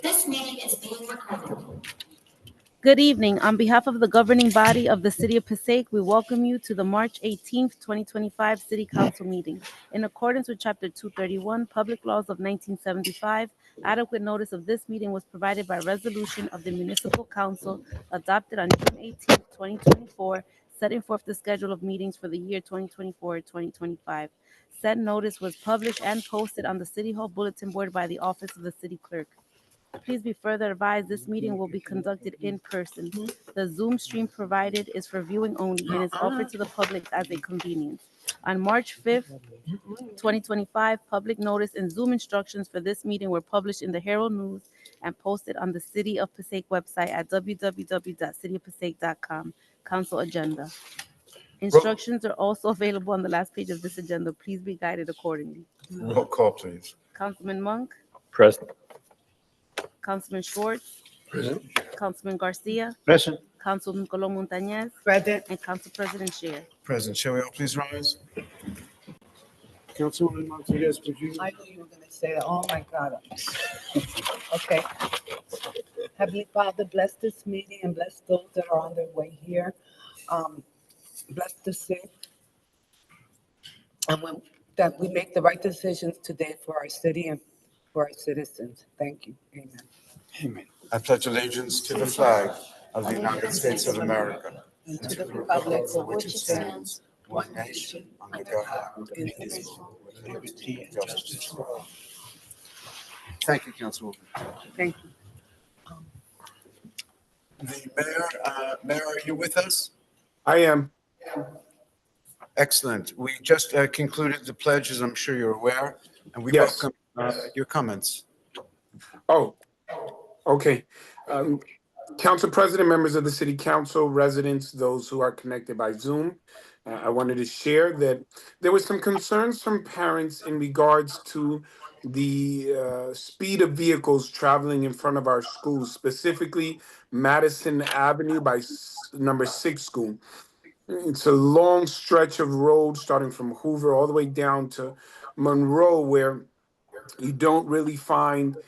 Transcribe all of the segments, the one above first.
This meeting is being recorded. Good evening. On behalf of the governing body of the City of Passaic, we welcome you to the March 18th, 2025 City Council meeting. In accordance with Chapter 231, Public Laws of 1975, adequate notice of this meeting was provided by resolution of the Municipal Council adopted on June 18th, 2024, setting forth the schedule of meetings for the year 2024-2025. Said notice was published and posted on the City Hall Bulletin Board by the Office of the City Clerk. Please be further advised this meeting will be conducted in person. The Zoom stream provided is for viewing only and is offered to the public as a convenience. On March 5th, 2025, public notice and Zoom instructions for this meeting were published in the Herald News and posted on the City of Passaic website at www.cityofpassaic.com. Council agenda. Instructions are also available on the last page of this agenda. Please be guided accordingly. Roll call, please. Councilman Monk, Present. Councilman Schwartz, Present. Councilman Garcia, Present. Councilman Colon Montañez, Present. and Council President Shear. Present. Shall we all please rise? Councilwoman Montañez, would you? I knew you were gonna say that. Oh, my God. Okay. Heavenly Father, bless this meeting and bless those that are on their way here. Bless the sick. And that we make the right decisions today for our city and for our citizens. Thank you. Amen. Amen. I pledge allegiance to the flag of the United States of America And to the republic for which it stands, one nation, under God, indivisible, with liberty and justice for all. Thank you, Councilwoman. thank you. The Mayor, are you with us? I am. Excellent. We just concluded the pledge, as I'm sure you're aware, and we Yes. welcome your comments. Oh, okay. Council President, members of the City Council, residents, those who are connected by Zoom, I wanted to share that there was some concerns from parents in regards to the speed of vehicles traveling in front of our schools, specifically Madison Avenue by number 6 school. It's a long stretch of road starting from Hoover all the way down to Monroe, where you don't really find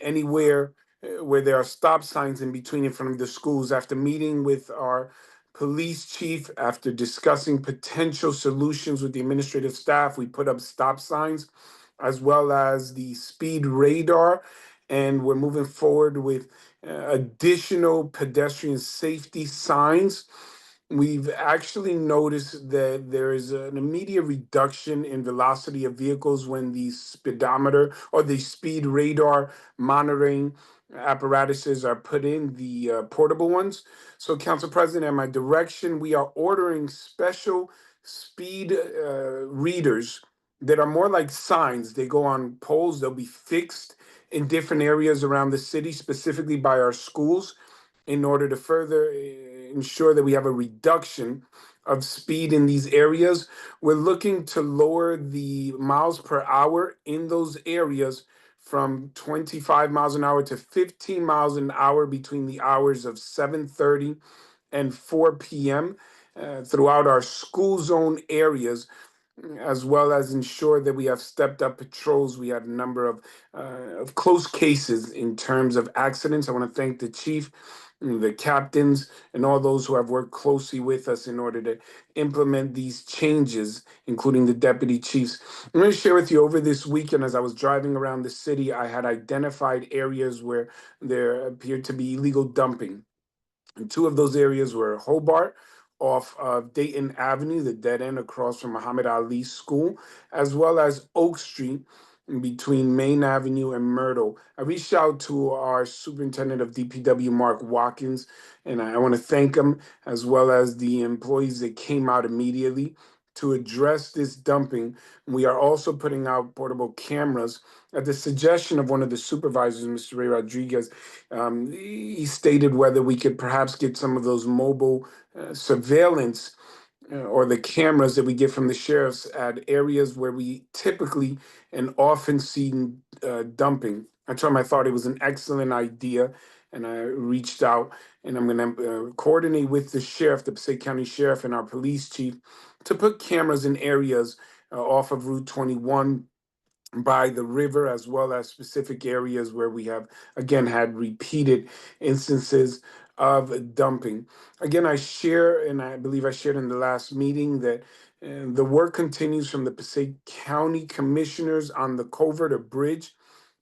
anywhere where there are stop signs in between in front of the schools. After meeting with our police chief, after discussing potential solutions with the administrative staff, we put up stop signs as well as the speed radar, and we're moving forward with additional pedestrian safety signs. We've actually noticed that there is an immediate reduction in velocity of vehicles when the speedometer or the speed radar monitoring apparatuses are put in, the portable ones. So, Council President, at my direction, we are ordering special speed readers that are more like signs. They go on poles, they'll be fixed in different areas around the city, specifically by our schools, in order to further ensure that we have a reduction of speed in these areas. We're looking to lower the miles per hour in those areas from 25 miles an hour to 15 miles an hour between the hours of 7:30 and 4 p.m. Throughout our school zone areas, as well as ensure that we have stepped up patrols. We had a number of close cases in terms of accidents. I want to thank the chief, the captains, and all those who have worked closely with us in order to implement these changes, including the deputy chiefs. I'm going to share with you, over this weekend, as I was driving around the city, I had identified areas where there appeared to be illegal dumping. And 2 of those areas were Hobart, off of Dayton Avenue, the dead end across from Muhammad Ali School, as well as Oak Street in between Main Avenue and Myrtle. I reached out to our superintendent of DPW, Mark Watkins, and I want to thank him, as well as the employees that came out immediately to address this dumping. We are also putting out portable cameras at the suggestion of one of the supervisors, Mr. Ray Rodriguez. He stated whether we could perhaps get some of those mobile surveillance or the cameras that we get from the sheriffs at areas where we typically and often see dumping. I told him I thought it was an excellent idea, and I reached out, and I'm going to coordinate with the sheriff, the Passaic County Sheriff, and our police chief to put cameras in areas off of Route 21 by the river, as well as specific areas where we have again had repeated instances of dumping. Again, I share, and I believe I shared in the last meeting, that the work continues from the Passaic County Commissioners on the culvert or bridge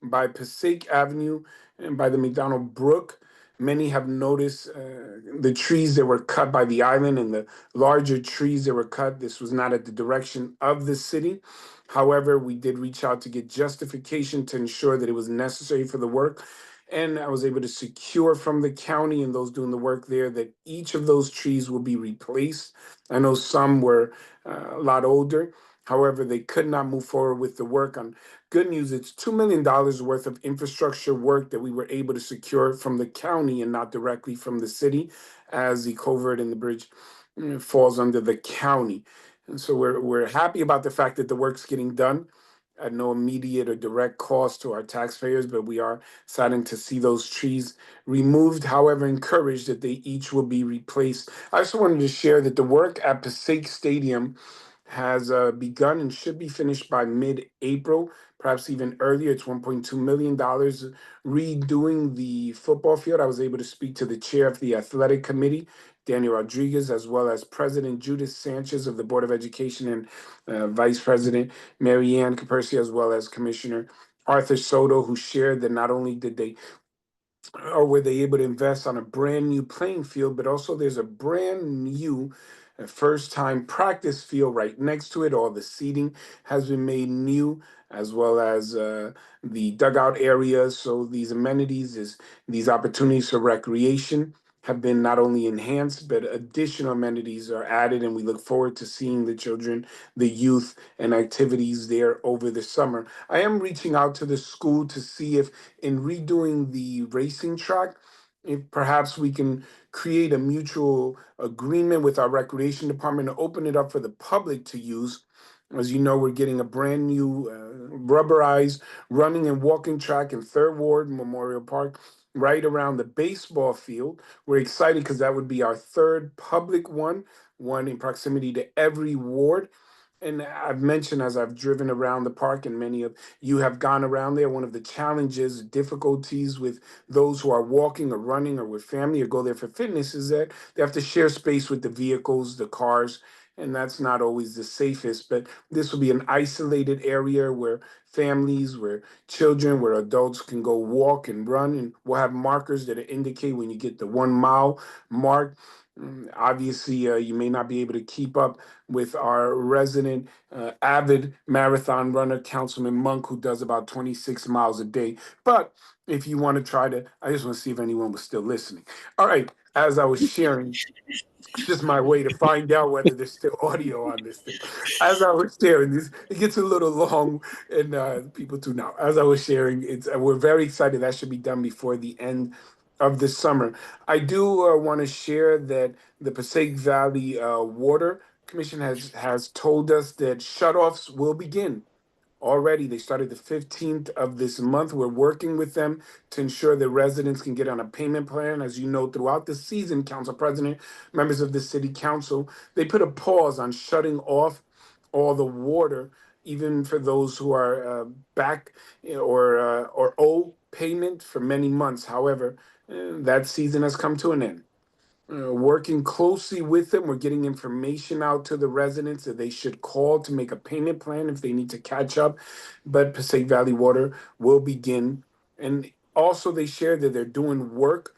by Passaic Avenue and by the McDonald Brook. Many have noticed the trees that were cut by the island and the larger trees that were cut. This was not at the direction of the city. However, we did reach out to get justification to ensure that it was necessary for the work. And I was able to secure from the county and those doing the work there that each of those trees will be replaced. I know some were a lot older. However, they could not move forward with the work. On good news, it's $2 million worth of infrastructure work that we were able to secure from the county and not directly from the city, as the culvert and the bridge falls under the county. And so we're happy about the fact that the work's getting done at no immediate or direct cost to our taxpayers, but we are starting to see those trees removed. However, encouraged that they each will be replaced. I also wanted to share that the work at Passaic Stadium has begun and should be finished by mid-April, perhaps even earlier. It's $1.2 million redoing the football field. I was able to speak to the chair of the athletic committee, Daniel Rodriguez, as well as President Judith Sanchez of the Board of Education and Vice President Mary Ann Caperci, as well as Commissioner Arthur Soto, who shared that not only did they or were they able to invest on a brand new playing field, but also there's a brand new first time practice field right next to it. All the seating has been made new, as well as the dugout areas. So these amenities, these opportunities for recreation have been not only enhanced, but additional amenities are added. And we look forward to seeing the children, the youth, and activities there over the summer. I am reaching out to the school to see if, in redoing the racing track, if perhaps we can create a mutual agreement with our recreation department to open it up for the public to use. As you know, we're getting a brand new rubberized running and walking track in Third Ward Memorial Park, right around the baseball field. We're excited because that would be our third public one in proximity to every ward. And I've mentioned, as I've driven around the park, and many of you have gone around there, one of the challenges, difficulties with those who are walking or running or with family or go there for fitness is that they have to share space with the vehicles, the cars, and that's not always the safest. But this will be an isolated area where families, where children, where adults can go walk and run, and we'll have markers that indicate when you get the 1 mile mark. Obviously, you may not be able to keep up with our resident avid marathon runner, Councilman Monk, who does about 26 miles a day. But if you want to try to, I just want to see if anyone was still listening. All right, as I was sharing, it's just my way to find out whether there's still audio on this thing. As I was sharing this, it gets a little long, and people tune out. As I was sharing, we're very excited. That should be done before the end of the summer. I do want to share that the Passaic Valley Water Commission has told us that shutoffs will begin already. They started the 15th of this month. We're working with them to ensure that residents can get on a payment plan. As you know, throughout the season, Council President, members of the City Council, they put a pause on shutting off all the water, even for those who are back or owe payment for many months. However, that season has come to an end. Working closely with them, we're getting information out to the residents that they should call to make a payment plan if they need to catch up. But Passaic Valley Water will begin. And also, they share that they're doing work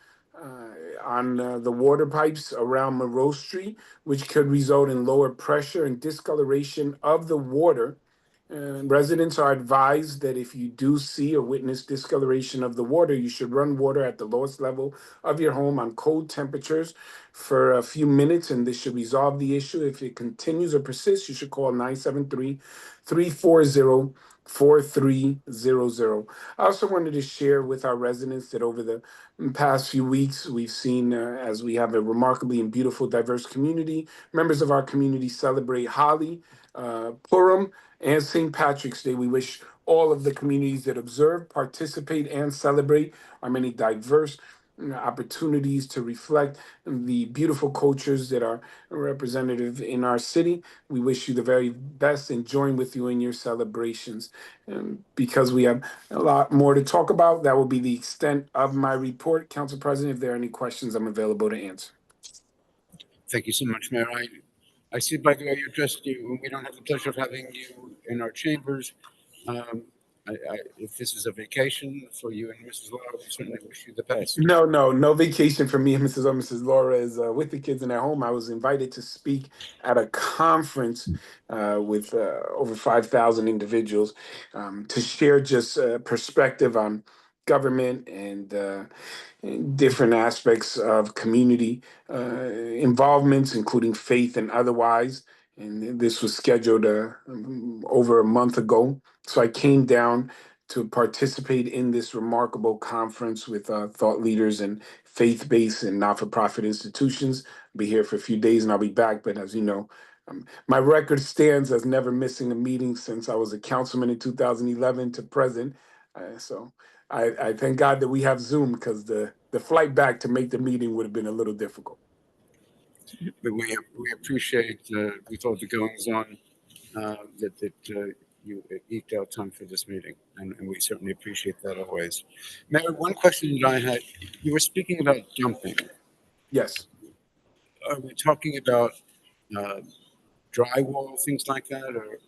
on the water pipes around Monroe Street, which could result in lower pressure and discoloration of the water. Residents are advised that if you do see or witness discoloration of the water, you should run water at the lowest level of your home on cold temperatures for a few minutes, and this should resolve the issue. If it continues or persists, you should call 973-340-4300. I also wanted to share with our residents that over the past few weeks, we've seen, as we have a remarkably and beautiful, diverse community, members of our community celebrate Holi, Purim, and St. Patrick's Day. We wish all of the communities that observe, participate, and celebrate our many diverse opportunities to reflect the beautiful cultures that are representative in our city. We wish you the very best and join with you in your celebrations. Because we have a lot more to talk about, that will be the extent of my report. Council President, if there are any questions, I'm available to answer. Thank you so much, Mayor. I see, by the way, you're dressed, we don't have the pleasure of having you in our chambers. If this is a vacation for you and Mrs. Laura, we certainly wish you the best. No vacation for me and Mrs. Laura is with the kids in their home. I was invited to speak at a conference with over 5,000 individuals to share just perspective on government and different aspects of community involvements, including faith and otherwise. And this was scheduled over a month ago. So I came down to participate in this remarkable conference with thought leaders and faith-based and not-for-profit institutions. I'll be here for a few days and I'll be back. But as you know, my record stands as never missing a meeting since I was a councilman in 2011 to present. So I thank God that we have Zoom, because the flight back to make the meeting would have been a little difficult. But we appreciate, with all the goings on, that you eked out time for this meeting, and we certainly appreciate that always. Mayor, one question that I had, you were speaking about dumping. Yes. Are we talking about drywall, things like that, or?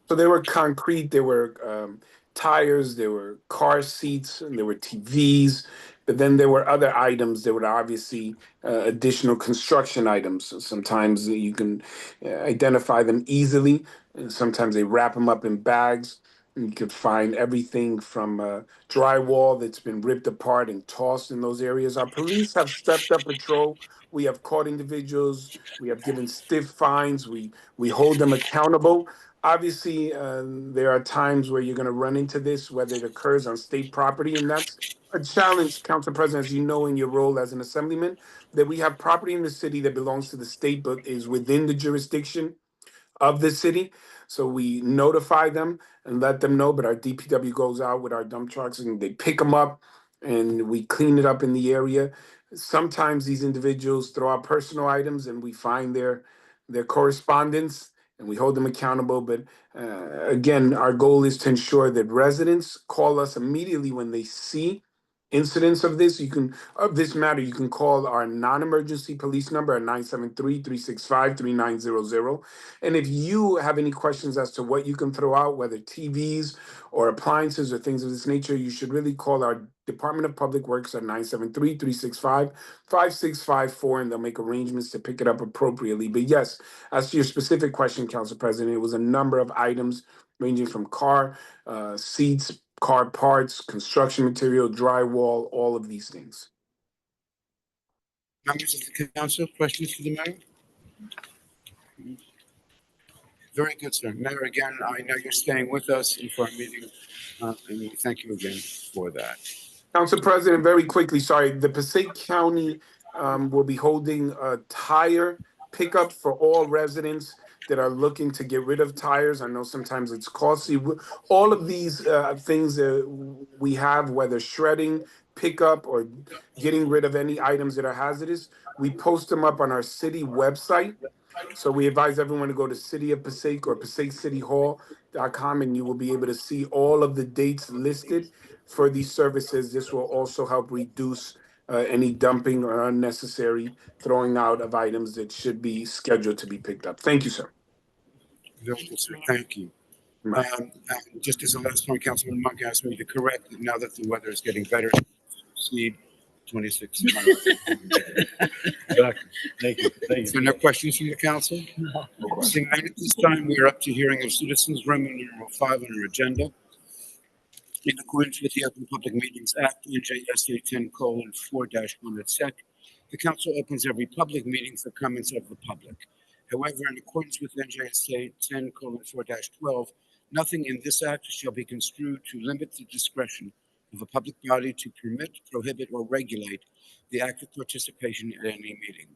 So there were concrete, there were tires, there were car seats, and there were TVs. But then there were other items that were obviously additional construction items. So sometimes you can identify them easily, and sometimes they wrap them up in bags. And you could find everything from drywall that's been ripped apart and tossed in those areas. Our police have stepped up patrol. We have caught individuals. We have given stiff fines. We hold them accountable. Obviously, there are times where you're going to run into this, whether it occurs on state property, and that's a challenge, Council President, as you know, in your role as an assemblyman, that we have property in the city that belongs to the state but is within the jurisdiction of the city. So we notify them and let them know, but our DPW goes out with our dump trucks and they pick them up and we clean it up in the area. Sometimes these individuals throw out personal items and we find their correspondence and we hold them accountable. But again, our goal is to ensure that residents call us immediately when they see incidents of this. You can call our non-emergency police number at 973-365-3900. And if you have any questions as to what you can throw out, whether TVs or appliances or things of this nature, you should really call our Department of Public Works at 973-365-5654, and they'll make arrangements to pick it up appropriately. But yes, as to your specific question, Council President, it was a number of items ranging from car seats, car parts, construction material, drywall, all of these things. Members of the council, questions for the mayor? Very good, sir. Mayor, again, I know you're staying with us for our meeting, and we thank you again for that. Council President, very quickly, sorry, the Passaic County will be holding a tire pickup for all residents that are looking to get rid of tires. I know sometimes it's costly. All of these things that we have, whether shredding, pickup, or getting rid of any items that are hazardous, we post them up on our city website. So we advise everyone to go to City of Passaic or PasaicCityHall.com, and you will be able to see all of the dates listed for these services. This will also help reduce any dumping or unnecessary throwing out of items that should be scheduled to be picked up. Thank you, sir. Very good, sir. Thank you. Just as a last point, Councilman Monk asked me to correct, now that the weather is getting better, proceed 26 miles. Thank you. So no questions from the council? No. Seeing none at this time, we are up to hearing of citizens, Roman numeral 5 on our agenda. In accordance with the Open Public Meetings Act, NJSA 10:4-1 et sec, the council opens every public meeting for comments of the public. However, in accordance with NJSA 10:4-12, nothing in this act shall be construed to limit the discretion of a public body to permit, prohibit, or regulate the active participation at any meeting.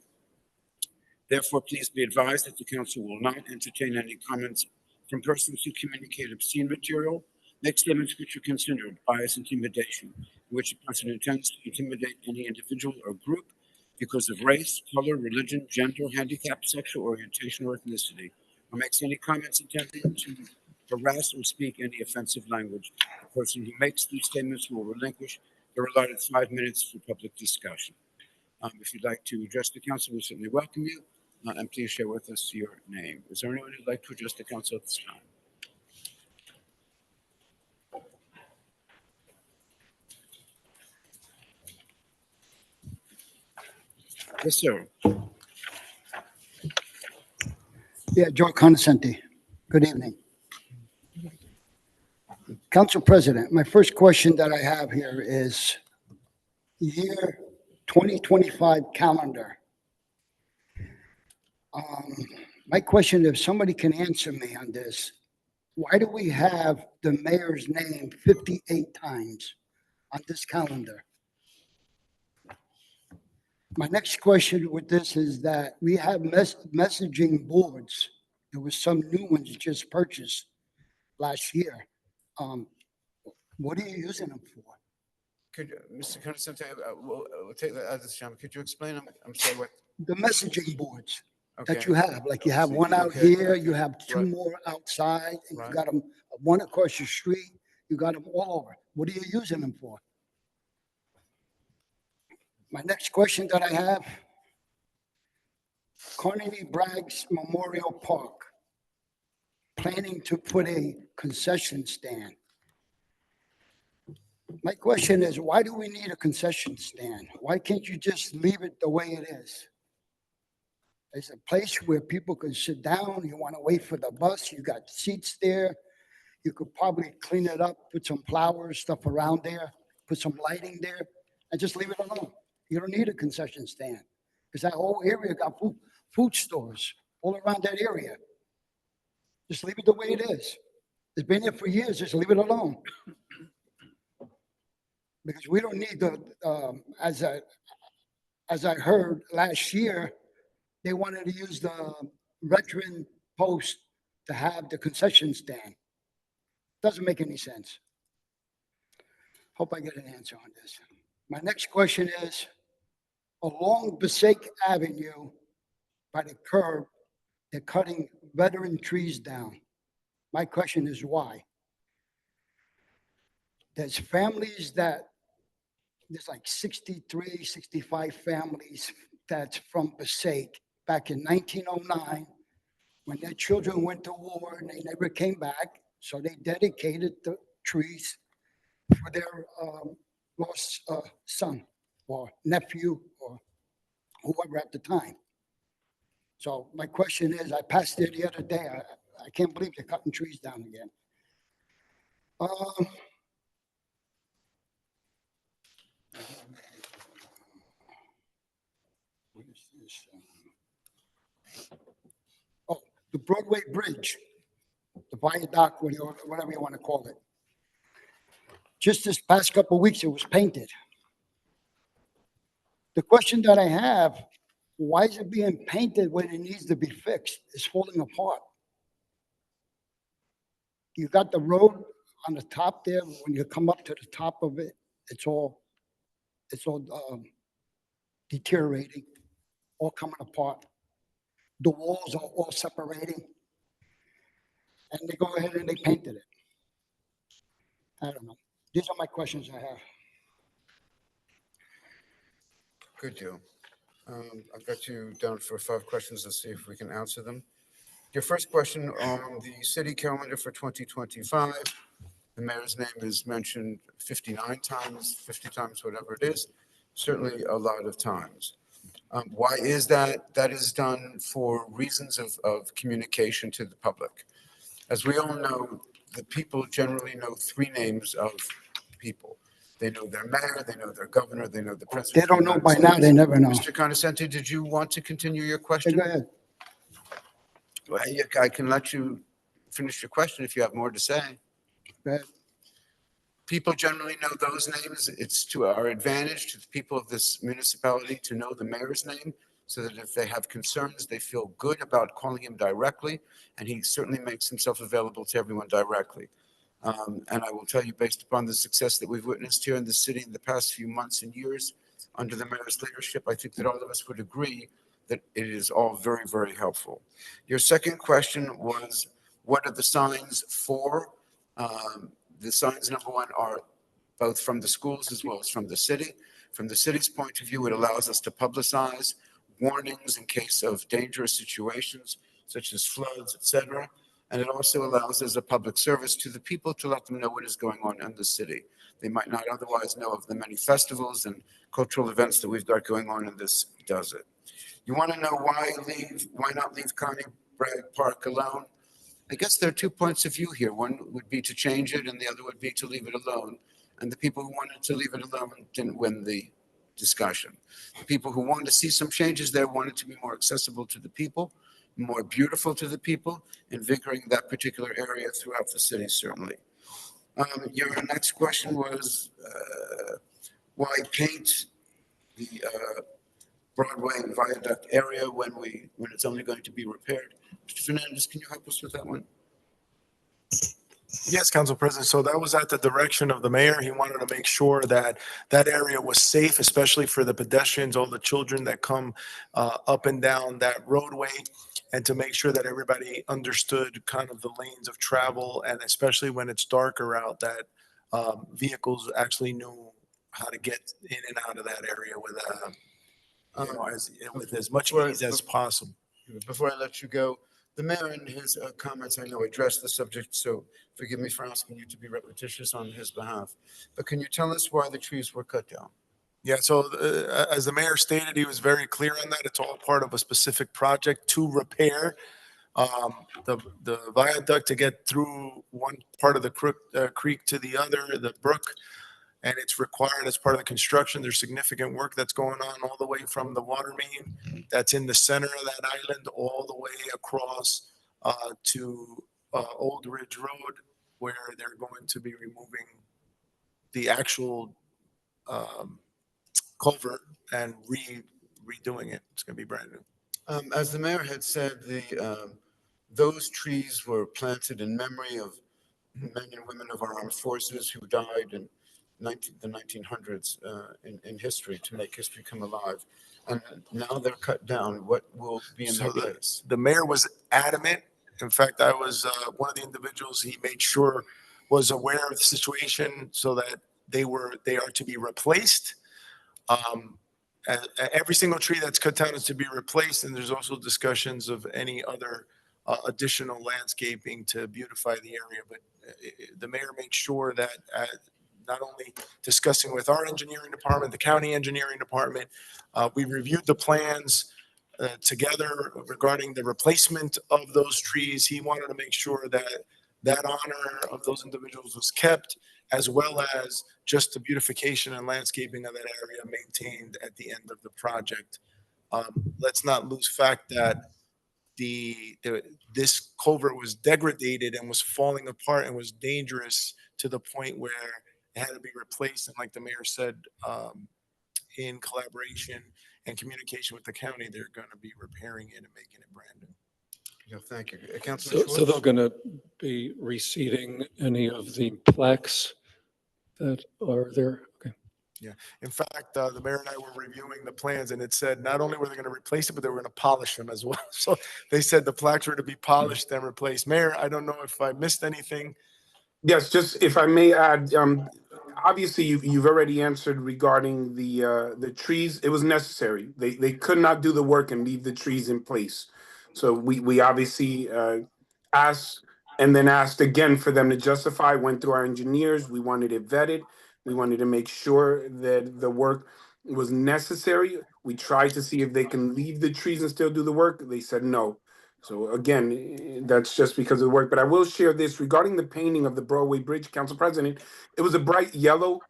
Therefore, please be advised that the council will not entertain any comments from persons who communicate obscene material, make statements which are considered bias, intimidation, in which a person intends to intimidate any individual or group because of race, color, religion, gender, handicap, sexual orientation, or ethnicity, or makes any comments intended to harass or speak any offensive language. The person who makes these statements will relinquish their allotted 5 minutes for public discussion. If you'd like to address the council, we certainly welcome you, and please share with us your name. Is there anyone who'd like to address the council at this time? Yes, sir. Yeah, Joe Conoscenti. Good evening. Council President, my first question that I have here is year 2025 calendar. My question, if somebody can answer me on this, why do we have the mayor's name 58 times on this calendar? My next question with this is that we have messaging boards. There was some new ones just purchased last year. What are you using them for? Could Mr. Conoscenti, we'll take that as a sham. Could you explain? I'm sorry. What? The messaging boards that Okay. you have, like you have So, one out okay. here, you have two Right. more outside, and you Right. got them, one across the street, you got them all over. What are you using them for? My next question that I have, Carnegie Bragg's Memorial Park, planning to put a concession stand. My question is, why do we need a concession stand? Why can't you just leave it the way it is? There's a place where people can sit down. You want to wait for the bus. You got seats there. You could probably clean it up, put some flowers, stuff around there, put some lighting there, and just leave it alone. You don't need a concession stand because that whole area got food stores all around that area. Just leave it the way it is. It's been there for years. Just leave it alone. Because we don't need the, as I heard last year, they wanted to use the veteran post to have the concession stand. Doesn't make any sense. Hope I get an answer on this. My next question is, along Passaic Avenue by the curb, they're cutting veteran trees down. My question is why? There's families that, there's like 63, 65 families that's from Passaic back in 1909 when their children went to war and they never came back. So they dedicated the trees for their lost son or nephew or whoever at the time. So my question is, I passed there the other day. I can't believe they're cutting trees down again. What is this? Oh, the Broadway Bridge, the viaduct, whatever you want to call it. Just this past couple of weeks, it was painted. The question that I have, why is it being painted when it needs to be fixed? It's falling apart. You got the road on the top there. When you come up to the top of it, it's all deteriorating, all coming apart. The walls are all separating. And they go ahead and they painted it. I don't know. These are my questions I have. Good deal. I've got you down for 5 questions. Let's see if we can answer them. Your first question on the city calendar for 2025, the mayor's name is mentioned 59 times, 50 times, whatever it is, certainly a lot of times. Why is that? That is done for reasons of communication to the public. As we all know, the people generally know 3 names of people. They know their mayor, they know their governor, they know the president. They don't know by now, they never know. Mr. Conoscenti, did you want to continue your Hey, question? go ahead. Well, I can let you finish your question if you have more to say. Go ahead. People generally know those names. It's to our advantage to the people of this municipality to know the mayor's name so that if they have concerns, they feel good about calling him directly, and he certainly makes himself available to everyone directly. And I will tell you, based upon the success that we've witnessed here in the city in the past few months and years under the mayor's leadership, I think that all of us would agree that it is all very, very helpful. Your second question was, what are the signs for? The signs, number one, are both from the schools as well as from the city. From the city's point of view, it allows us to publicize warnings in case of dangerous situations such as floods, etc. And it also allows as a public service to the people to let them know what is going on in the city. They might not otherwise know of the many festivals and cultural events that we've got going on, and this does it. You want to know why not leave Connie Bragg Park alone? I guess there are 2 points of view here. One would be to change it, and the other would be to leave it alone. And the people who wanted to leave it alone didn't win the discussion. The people who wanted to see some changes there wanted to be more accessible to the people, more beautiful to the people, invigorating that particular area throughout the city, certainly. Your next question was why paint the Broadway and Viaduct area when it's only going to be repaired? Mr. Fernandez, can you help us with that one? Yes, Council President. So that was at the direction of the mayor. He wanted to make sure that that area was safe, especially for the pedestrians, all the children that come up and down that roadway, and to make sure that everybody understood kind of the lanes of travel, and especially when it's darker out, that vehicles actually knew how to get in and out of that area with as much ease as possible. Before I let you go, the mayor in his comments, I know, addressed the subject, so forgive me for asking you to be repetitious on his behalf. But can you tell us why the trees were cut down? Yeah, so as the mayor stated, he was very clear on that. It's all part of a specific project to repair the viaduct to get through one part of the creek to the other, the brook. And it's required as part of the construction. There's significant work that's going on all the way from the water main that's in the center of that island, all the way across to Old Ridge Road, where they're going to be removing the actual culvert and redoing it. It's going to be brand new. As the mayor had said, those trees were planted in memory of men and women of our armed forces who died in the 1900s in history to make history come alive. And now they're cut down. What will be in their place? The mayor was adamant. In fact, I was one of the individuals he made sure was aware of the situation so that they are to be replaced. Every single tree that's cut down is to be replaced, and there's also discussions of any other additional landscaping to beautify the area. But the mayor made sure that not only discussing with our engineering department, the county engineering department, we reviewed the plans together regarding the replacement of those trees. He wanted to make sure that that honor of those individuals was kept, as well as just the beautification and landscaping of that area maintained at the end of the project. Let's not lose fact that this culvert was degraded and was falling apart and was dangerous to the point where it had to be replaced. And like the mayor said, in collaboration and communication with the county, they're going to be repairing it and making it brand new. Yeah, thank you. Councilor So they're going to be reseeding any of the plaques that are there? Okay. Yeah. In fact, the mayor and I were reviewing the plans, and it said not only were they going to replace it, but they were going to polish them as well. So they said the plaques were to be polished and replaced. Mayor, I don't know if I missed anything. Yes, just if I may add, obviously you've already answered regarding the trees. It was necessary. They could not do the work and leave the trees in place. So we obviously asked and then asked again for them to justify, went through our engineers. We wanted it vetted. We wanted to make sure that the work was necessary. We tried to see if they can leave the trees and still do the work. They said no. So again, that's just because of the work. But I will share this regarding the painting of the Broadway Bridge, Council President. It was a bright yellow,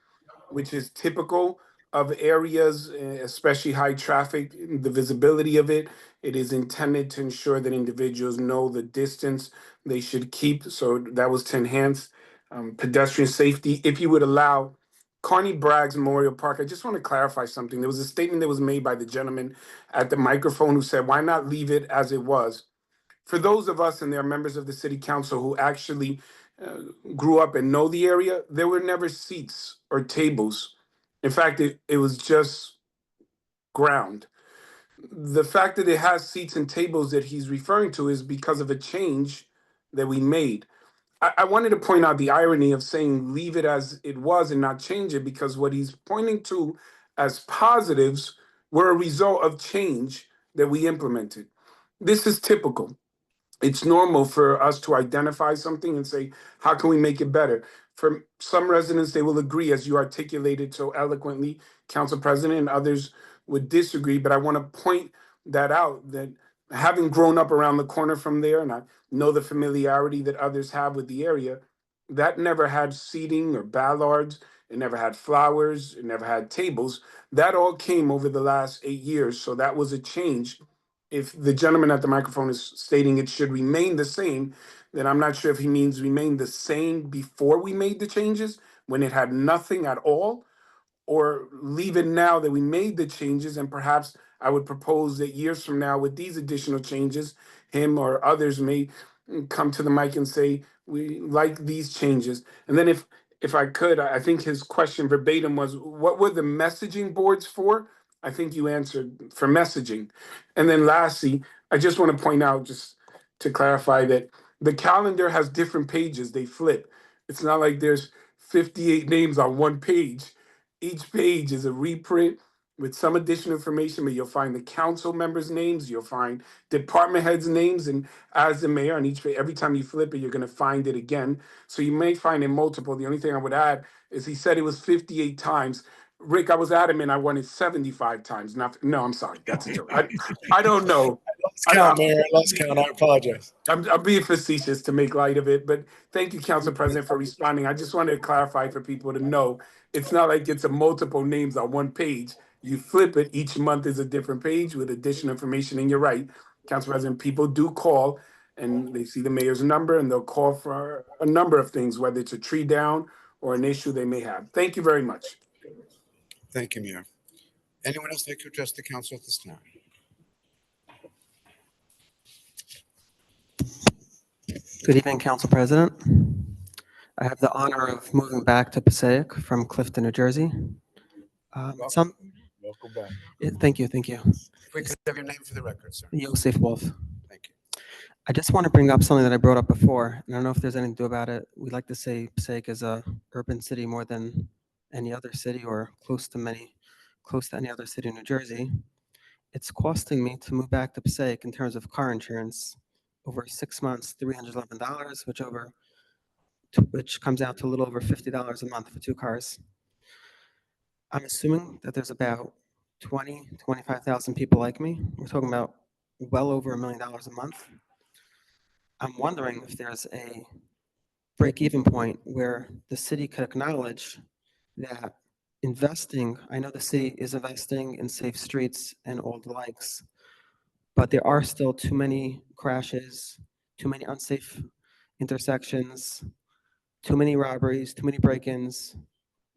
which is typical of areas, especially high traffic, the visibility of it. It is intended to ensure that individuals know the distance they should keep. So that was to enhance pedestrian safety. If you would allow Carney Bragg's Memorial Park, I just want to clarify something. There was a statement that was made by the gentleman at the microphone who said, why not leave it as it was? For those of us, and there are members of the city council who actually grew up and know the area, there were never seats or tables. In fact, it was just ground. The fact that it has seats and tables that he's referring to is because of a change that we made. I wanted to point out the irony of saying leave it as it was and not change it, because what he's pointing to as positives were a result of change that we implemented. This is typical. It's normal for us to identify something and say, how can we make it better? For some residents, they will agree, as you articulated so eloquently, Council President, and others would disagree. But I want to point that out, that having grown up around the corner from there, and I know the familiarity that others have with the area, that never had seating or ballards. It never had flowers. It never had tables. That all came over the last 8 years. So that was a change. If the gentleman at the microphone is stating it should remain the same, then I'm not sure if he means remain the same before we made the changes, when it had nothing at all, or leave it now that we made the changes. And perhaps I would propose that years from now, with these additional changes, him or others may come to the mic and say, we like these changes. And then if I could, I think his question verbatim was, what were the messaging boards for? I think you answered for messaging. And then lastly, I just want to point out, just to clarify, that the calendar has different pages, they flip. It's not like there's 58 names on one page. Each page is a reprint with some additional information, but you'll find the council members' names, you'll find department heads' names, and as the mayor on each page, every time you flip it, you're going to find it again. So you may find it multiple. The only thing I would add is he said it was 58 times. Rick, I was adamant I wanted 75 times. Not, no, I'm sorry. That's a joke. I don't know. Lost count, Mayor. Lost count. I apologize. I'm being facetious to make light of it, but thank you, Council President, for responding. I just wanted to clarify for people to know it's not like it's a multiple names on one page. You flip it, each month is a different page with additional information. And you're right, Council President, people do call and they see the mayor's number and they'll call for a number of things, whether it's a tree down or an issue they may have. Thank you very much. Thank you, Mayor. Anyone else like to address the council at this time? Good evening, Council President. I have the honor of moving back to Passaic from Clifton, New Jersey. Welcome back. Thank you, thank you. If we could have your name for the record, sir. Yosef Wolf. Thank you. I just want to bring up something that I brought up before, and I don't know if there's anything to do about it. We like to say Passaic is a urban city more than any other city, or close to any other city in New Jersey. It's costing me to move back to Passaic in terms of car insurance over 6 months, $311, which comes out to a little over $50 a month for 2 cars. I'm assuming that there's about 25,000 people like me. We're talking about well over $1 million a month. I'm wondering if there's a break-even point where the city could acknowledge that investing, I know the city is investing in safe streets and all the likes, but there are still too many crashes, too many unsafe intersections, too many robberies, too many break-ins,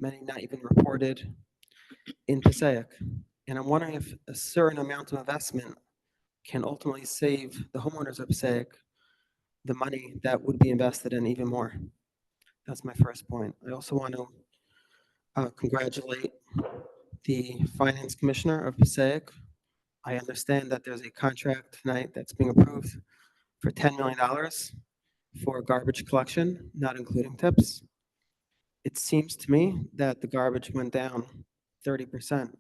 many not even reported in Passaic. And I'm wondering if a certain amount of investment can ultimately save the homeowners of Passaic the money that would be invested in even more. That's my first point. I also want to congratulate the Finance Commissioner of Passaic. I understand that there's a contract tonight that's being approved for $10 million for garbage collection, not including tips. It seems to me that the garbage went down 30%.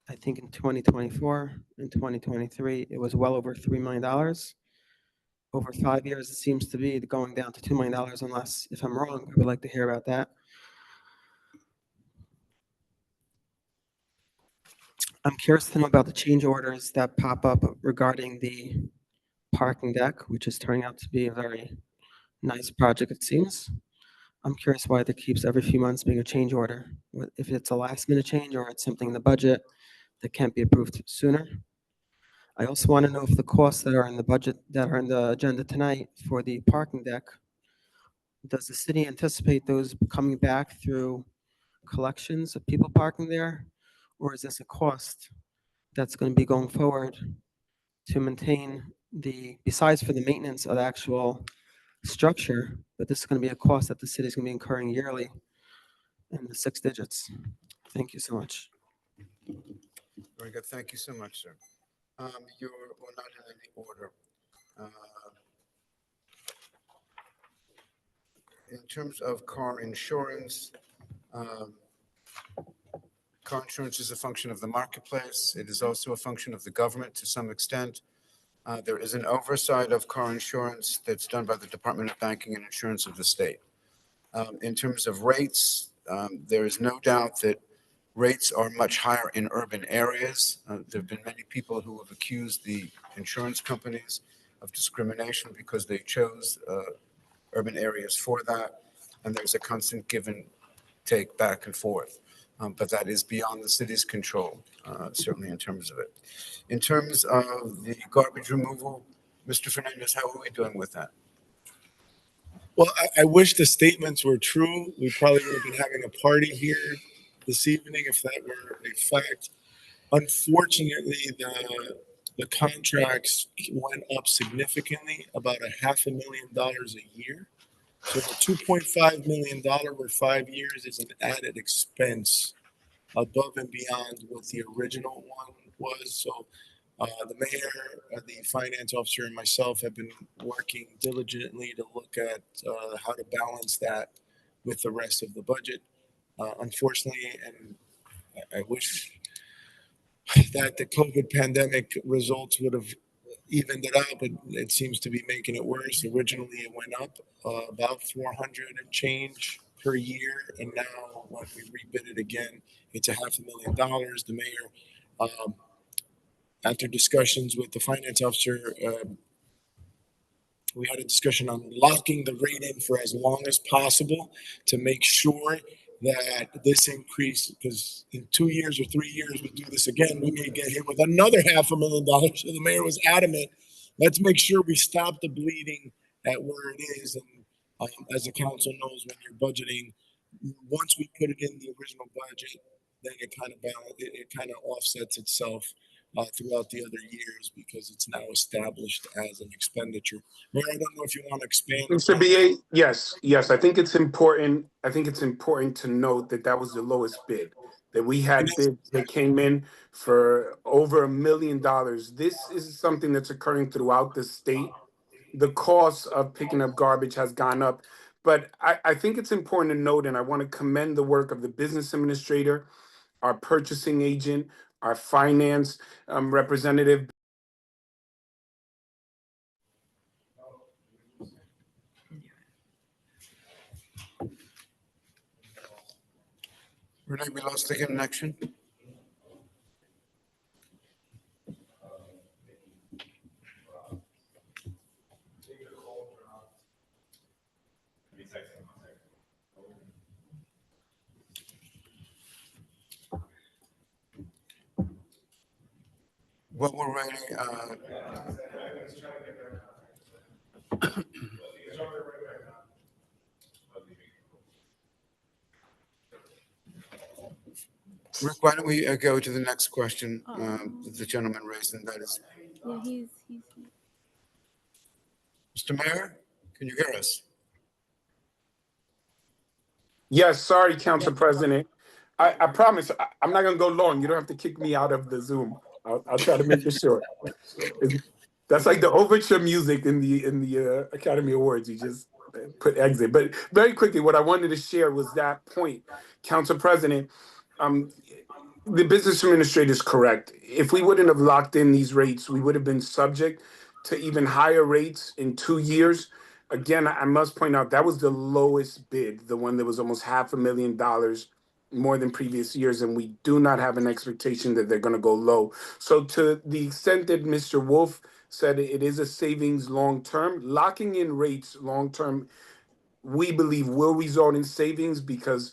I think in 2024 and 2023, it was well over $3 million. Over 5 years, it seems to be going down to $2 million, unless, if I'm wrong, I would like to hear about that. I'm curious to know about the change orders that pop up regarding the parking deck, which is turning out to be a very nice project, it seems. I'm curious why there keeps every few months being a change order, if it's a last minute change or it's something in the budget that can't be approved sooner. I also want to know if the costs that are in the budget, that are in the agenda tonight for the parking deck, does the city anticipate those coming back through collections of people parking there? Or is this a cost that's going to be going forward to maintain besides for the maintenance of the actual structure, but this is going to be a cost that the city is going to be incurring yearly in the 6 digits. Thank you so much. Very good. Thank you so much, sir. You're well, not in any order. Uh, in terms of car insurance, um, car insurance is a function of the marketplace. It is also a function of the government to some extent. There is an oversight of car insurance that's done by the Department of Banking and Insurance of the state. In terms of rates, there is no doubt that rates are much higher in urban areas. There have been many people who have accused the insurance companies of discrimination because they chose urban areas for that. And there's a constant give and take back and forth. But that is beyond the city's control, certainly in terms of it. In terms of the garbage removal, Mr. Fernandez, how are we doing with that? Well, I wish the statements were true. We probably would have been having a party here this evening if that were a fact. Unfortunately, the contracts went up significantly, about $500,000 a year. So the $2.5 million over 5 years is an added expense above and beyond what the original one was. So the mayor, the finance officer, and myself have been working diligently to look at how to balance that with the rest of the budget. Unfortunately, and I wish that the COVID pandemic results would have evened it out, but it seems to be making it worse. Originally, it went up about 400 and change per year, and now when we rebid it again, it's $500,000. The mayor, after discussions with the finance officer, we had a discussion on locking the rate in for as long as possible to make sure that this increase, because in 2 years or 3 years, we do this again, we may get hit with another $500,000. So the mayor was adamant, let's make sure we stop the bleeding at where it is. And as the council knows, when you're budgeting, once we put it in the original budget, then it kind of offsets itself throughout the other years because it's now established as an expenditure. Mayor, I don't know if you want to expand. Mr. BA, yes, I think it's important. I think it's important to note that that was the lowest bid. That we had bids that came in for over $1 million. This is something that's occurring throughout the state. The cost of picking up garbage has gone up. But I think it's important to note, and I want to commend the work of the business administrator, our purchasing agent, our finance representative. Renee, we lost the connection. What we're writing, Rick, why don't we go to the next question that the gentleman raised, and that is, Yeah, he's Mr. Mayor, can you hear us? Yes, sorry, Council President. I promise I'm not going to go long. You don't have to kick me out of the Zoom. I'll try to make it short. That's like the overture music in the Academy Awards. You just put exit. But very quickly, what I wanted to share was that point, Council President. The business administrator is correct. If we wouldn't have locked in these rates, we would have been subject to even higher rates in 2 years. Again, I must point out that was the lowest bid, the one that was almost $500,000 more than previous years, and we do not have an expectation that they're going to go low. So to the extent that Mr. Wolf said it is a savings long term, locking in rates long term, we believe will result in savings because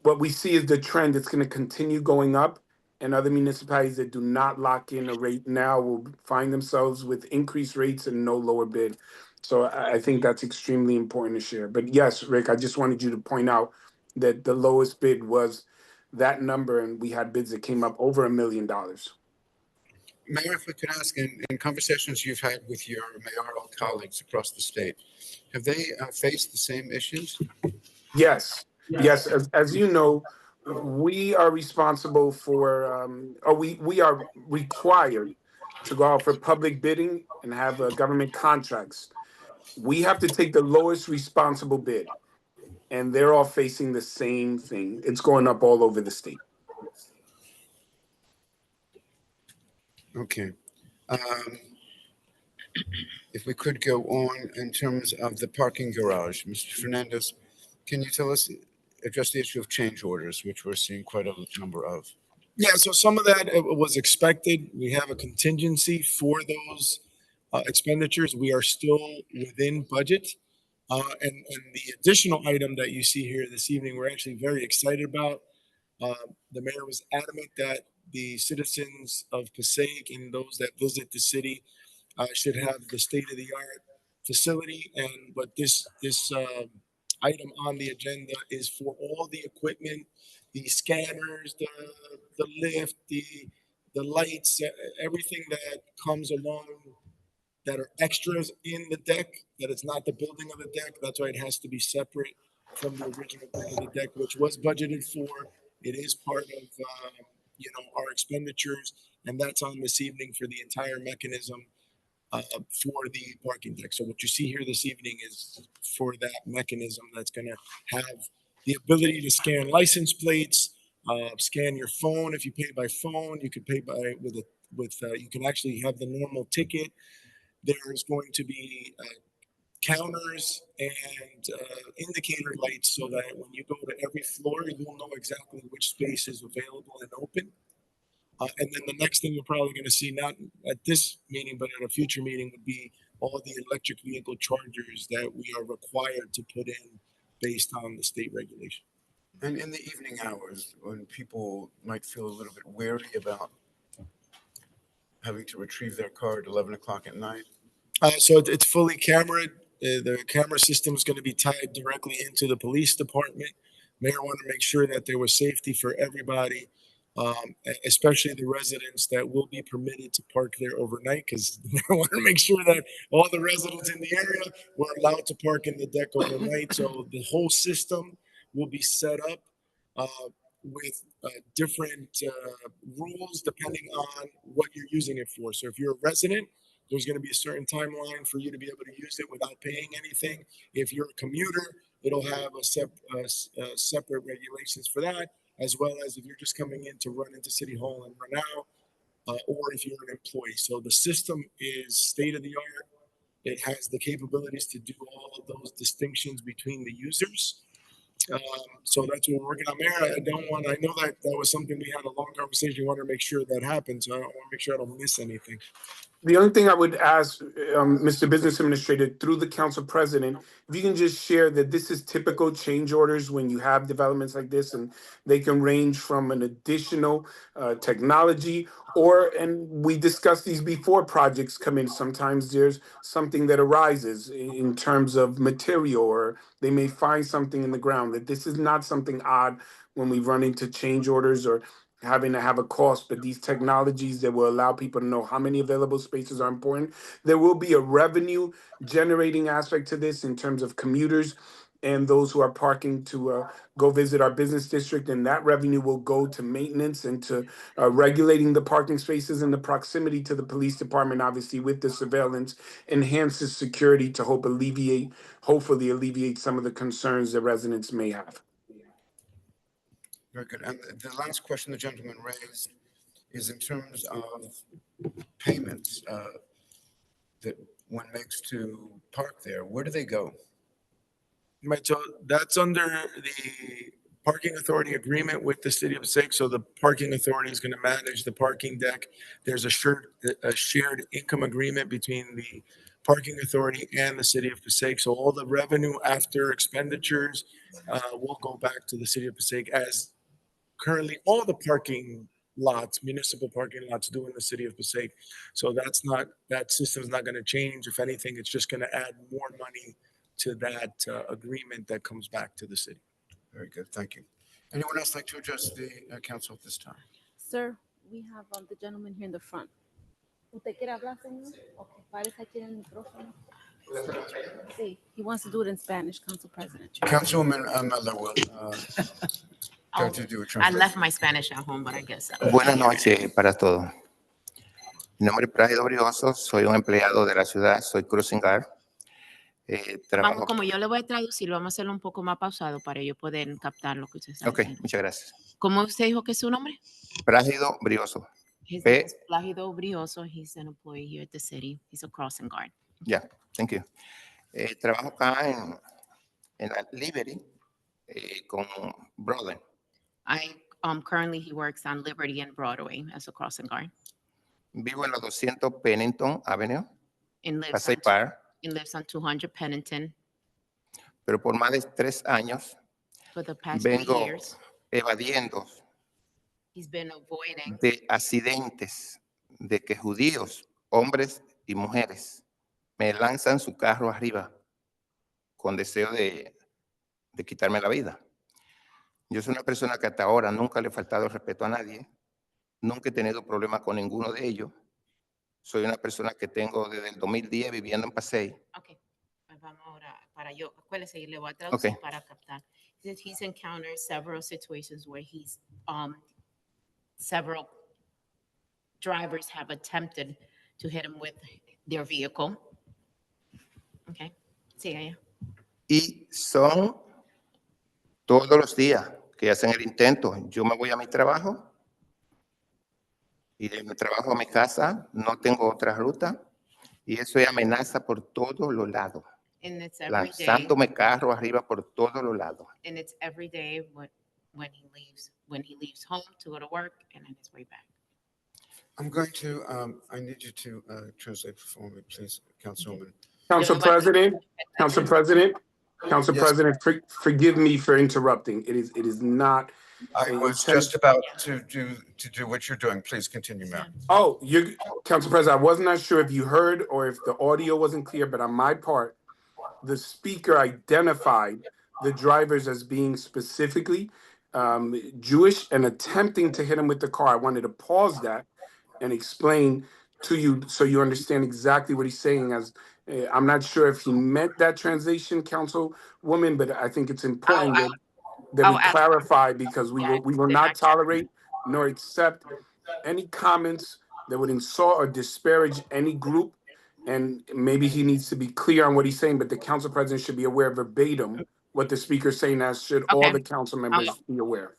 what we see is the trend. It's going to continue going up, and other municipalities that do not lock in a rate now will find themselves with increased rates and no lower bid. So I think that's extremely important to share. But yes, Rick, I just wanted you to point out that the lowest bid was that number, and we had bids that came up over $1 million. Mayor, if we could ask, in conversations you've had with your mayoral colleagues across the state, have they faced the same issues? Yes, yes. As you know, we are responsible for, or we are required to go out for public bidding and have government contracts. We have to take the lowest responsible bid, and they're all facing the same thing. It's going up all over the state. Okay. If we could go on in terms of the parking garage, Mr. Fernandez, can you address the issue of change orders, which we're seeing quite a number of? Yeah, so some of that was expected. We have a contingency for those expenditures. We are still within budget. And the additional item that you see here this evening, we're actually very excited about. The mayor was adamant that the citizens of Passaic and those that visit the city should have the state-of-the-art facility. And but this item on the agenda is for all the equipment, the scanners, the lift, the lights, everything that comes along that are extras in the deck, that it's not the building of the deck. That's why it has to be separate from the original building of the deck, which was budgeted for. It is part of our expenditures, and that's on this evening for the entire mechanism for the parking deck. So what you see here this evening is for that mechanism that's going to have the ability to scan license plates, scan your phone. If you pay by phone, you could pay by you can actually have the normal ticket. There's going to be counters and indicator lights so that when you go to every floor, you'll know exactly which space is available and open. And then the next thing you're probably going to see, not at this meeting, but at a future meeting, would be all the electric vehicle chargers that we are required to put in based on the state regulation. And in the evening hours, when people might feel a little bit wary about having to retrieve their car at 11 o'clock at night? So it's fully cameraed. The camera system is going to be tied directly into the police department. Mayor wanted to make sure that there was safety for everybody, especially the residents that will be permitted to park there overnight, because Mayor wanted to make sure that all the residents in the area were allowed to park in the deck overnight. So the whole system will be set up with different rules depending on what you're using it for. So if you're a resident, there's going to be a certain timeline for you to be able to use it without paying anything. If you're a commuter, it'll have separate regulations for that, as well as if you're just coming in to run into City Hall and run out, or if you're an employee. So the system is state of the art. It has the capabilities to do all of those distinctions between the users. So that's what we're working on there. I know that was something we had a long conversation. We want to make sure that happens. So I want to make sure I don't miss anything. The only thing I would ask, Mr. Business Administrator, through the council president, if you can just share that this is typical change orders when you have developments like this, and they can range from an additional technology and we discussed these before projects come in. Sometimes there's something that arises in terms of material, or they may find something in the ground, that this is not something odd when we run into change orders or having to have a cost, but these technologies that will allow people to know how many available spaces are important. There will be a revenue generating aspect to this in terms of commuters and those who are parking to go visit our business district, and that revenue will go to maintenance and to regulating the parking spaces, and the proximity to the police department, obviously with the surveillance, enhances security to hopefully alleviate some of the concerns that residents may have. Very good. And the last question the gentleman raised is in terms of payments that one makes to park there. Where do they go? Right, so that's under the parking authority agreement with the city of Passaic. So the parking authority is going to manage the parking deck. There's a shared income agreement between the parking authority and the city of Passaic. So all the revenue after expenditures will go back to the city of Passaic, as currently all the parking lots, municipal parking lots, do in the city of Passaic. So that system's not going to change. If anything, it's just going to add more money to that agreement that comes back to the city. Very good. Thank you. Anyone else like to address the council at this time? Sir, we have the gentleman here in the front. ¿Usted quiere hablar, señor? Okay, párese aquí en el micrófono. Sí, he wants to do it in Spanish, Council President. Councilwoman Miller will try Oh, to do a I translation. left my Spanish at home, but I guess. Buenas noches para todos. Mi nombre es Plácido Brioso, soy un empleado de la ciudad, soy crossing guard. Vamos, Trabajo. como yo le voy a traducir, vamos a hacerlo un poco más pausado para ellos poder captar lo que usted está Ok, diciendo. muchas gracias. ¿Cómo usted dijo que es su nombre? Plácido Brioso. His P- name is Plácido Brioso. He's an employee here at the city. He's a crossing guard. Ya, thank you. Trabajo acá en la Liberty con Brother. Currently he works on Liberty and Broadway as a crossing guard. Vivo en los 200 Pennington Avenue, And lives Passaic on, Park, and lives on 200 Pennington. pero por más de 3 años For the past 3 vengo years, evadiendo he's been avoiding de accidentes de que judíos, hombres y mujeres, me lanzan su carro arriba con deseo de quitarme la vida. Yo soy una persona que hasta ahora nunca le he faltado el respeto a nadie, nunca he tenido problemas con ninguno de ellos. Soy una persona que tengo desde el 2010 viviendo en Passaic. Okay. Vamos ahora para yo. Acuérdese, le voy a traducir Okay. para captar. He said he's encountered several situations where several drivers have attempted to hit him with their vehicle. Okay. Siga ya. Y son todos los días que hacen el intento. Yo me voy a mi trabajo y de mi trabajo a mi casa no tengo otra ruta y eso es amenaza por todos los lados. And it's every day. Lanzándome carro arriba por todos los lados. And it's every day when he leaves home to go to work and on his way back. I'm going to, I need you to translate for me, please, Councilwoman. Council President, Council President, Council Yes. President, forgive me for interrupting. It is not. I was just about to do what you're doing. Please continue, ma'am. Oh, Council President, I was not sure if you heard or if the audio wasn't clear, but on my part, the speaker identified the drivers as being specifically Jewish and attempting to hit him with the car. I wanted to pause that and explain to you so you understand exactly what he's saying. As I'm not sure if he meant that translation, Councilwoman, but I think it's important that we clarify because we will not tolerate nor accept any comments that would insult or disparage any group. And maybe he needs to be clear on what he's saying, but the council president should be aware verbatim what the speaker is saying, as should all the council members be aware.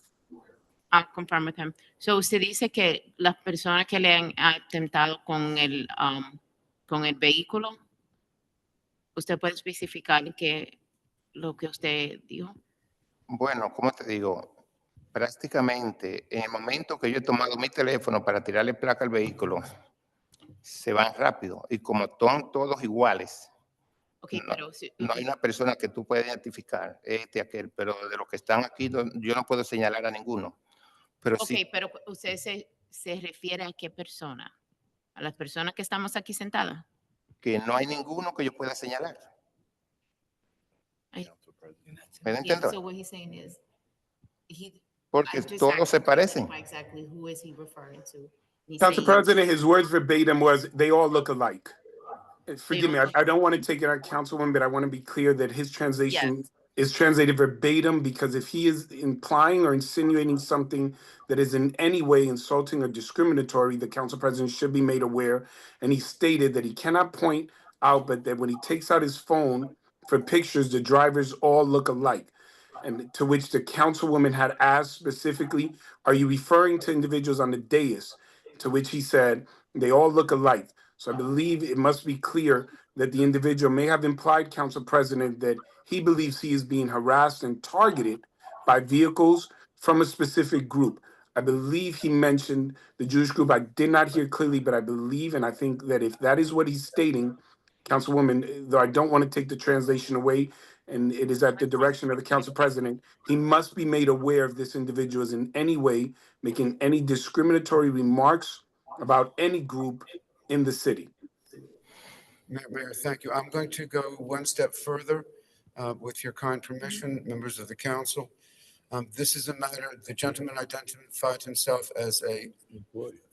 Confirm with him. So usted dice que las personas que le han atentado con el vehículo, usted puede especificar lo que usted dijo. Bueno, como te digo, prácticamente en el momento que yo he tomado mi teléfono para tirarle placa al vehículo, se van rápido. Y como son todos iguales, Okay, pero no hay una persona que tú puedas identificar, aquel, pero de los que están aquí, yo no puedo señalar a ninguno. Pero okay, sí, pero usted se refiere a qué persona? ¿A las personas que estamos aquí sentadas? que no hay ninguno que yo pueda señalar. I- ¿Me Yeah, entiendes? so what he's saying is, Porque todos se parecen. Exactly, who is he referring to? He's Council saying- President, his words verbatim was, they all look alike. Forgive me, I don't want to take it on Councilwoman, but I want to be clear that his translation is translated verbatim, because if he is implying or insinuating something that is in any way insulting or discriminatory, the council president should be made aware. And he stated that he cannot point out, but that when he takes out his phone for pictures, the drivers all look alike. And to which the councilwoman had asked specifically, are you referring to individuals on the dais? To which he said, they all look alike. So I believe it must be clear that the individual may have implied, Council President, that he believes he is being harassed and targeted by vehicles from a specific group. I believe he mentioned the Jewish group. I did not hear clearly, but I believe, and I think that if that is what he's stating, Councilwoman, though I don't want to take the translation away, and it is at the direction of the Council President, he must be made aware if this individual is in any way making any discriminatory remarks about any group in the city. Mayor, thank you. I'm going to go one step further with your kind permission, members of the council. This is a matter, the gentleman identified himself as a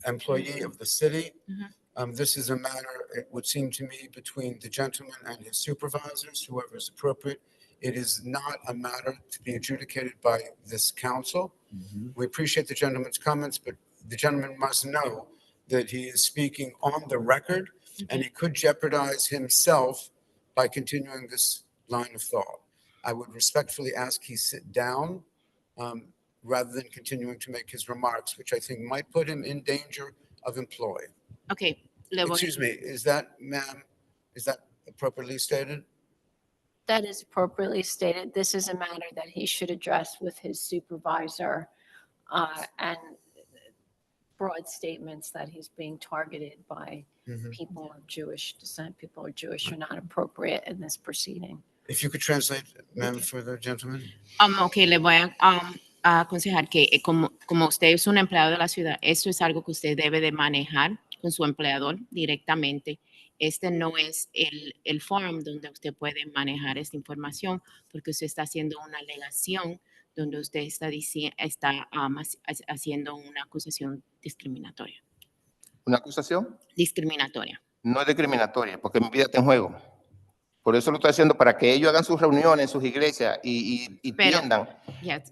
employee of the city, This is a matter, it would seem to me, between the gentleman and his supervisors, whoever is appropriate. It is not a matter to be adjudicated by this council. We appreciate the gentleman's comments, but the gentleman must know that he is speaking on the record, and he could jeopardize himself by continuing this line of thought. I would respectfully ask he sit down rather than continuing to make his remarks, which I think might put him in danger of employ. Okay, le voy. Excuse me, is that, ma'am, is that appropriately stated? That is appropriately stated. This is a matter that he should address with his supervisor, and broad statements that he's being targeted by people of Jewish descent, people who are Jewish, are not appropriate in this proceeding. If you could translate, ma'am, for the gentleman. Ok, le voy a aconsejar que como usted es un empleado de la ciudad, esto es algo que usted debe de manejar con su empleador directamente. Este no es el forum donde usted puede manejar esta información porque usted está haciendo una alegación donde usted está haciendo una acusación discriminatoria. ¿Una acusación? Discriminatoria. No es discriminatoria, porque mi vida está en juego. Por eso lo estoy haciendo, para que ellos hagan sus reuniones en sus iglesias y entiendan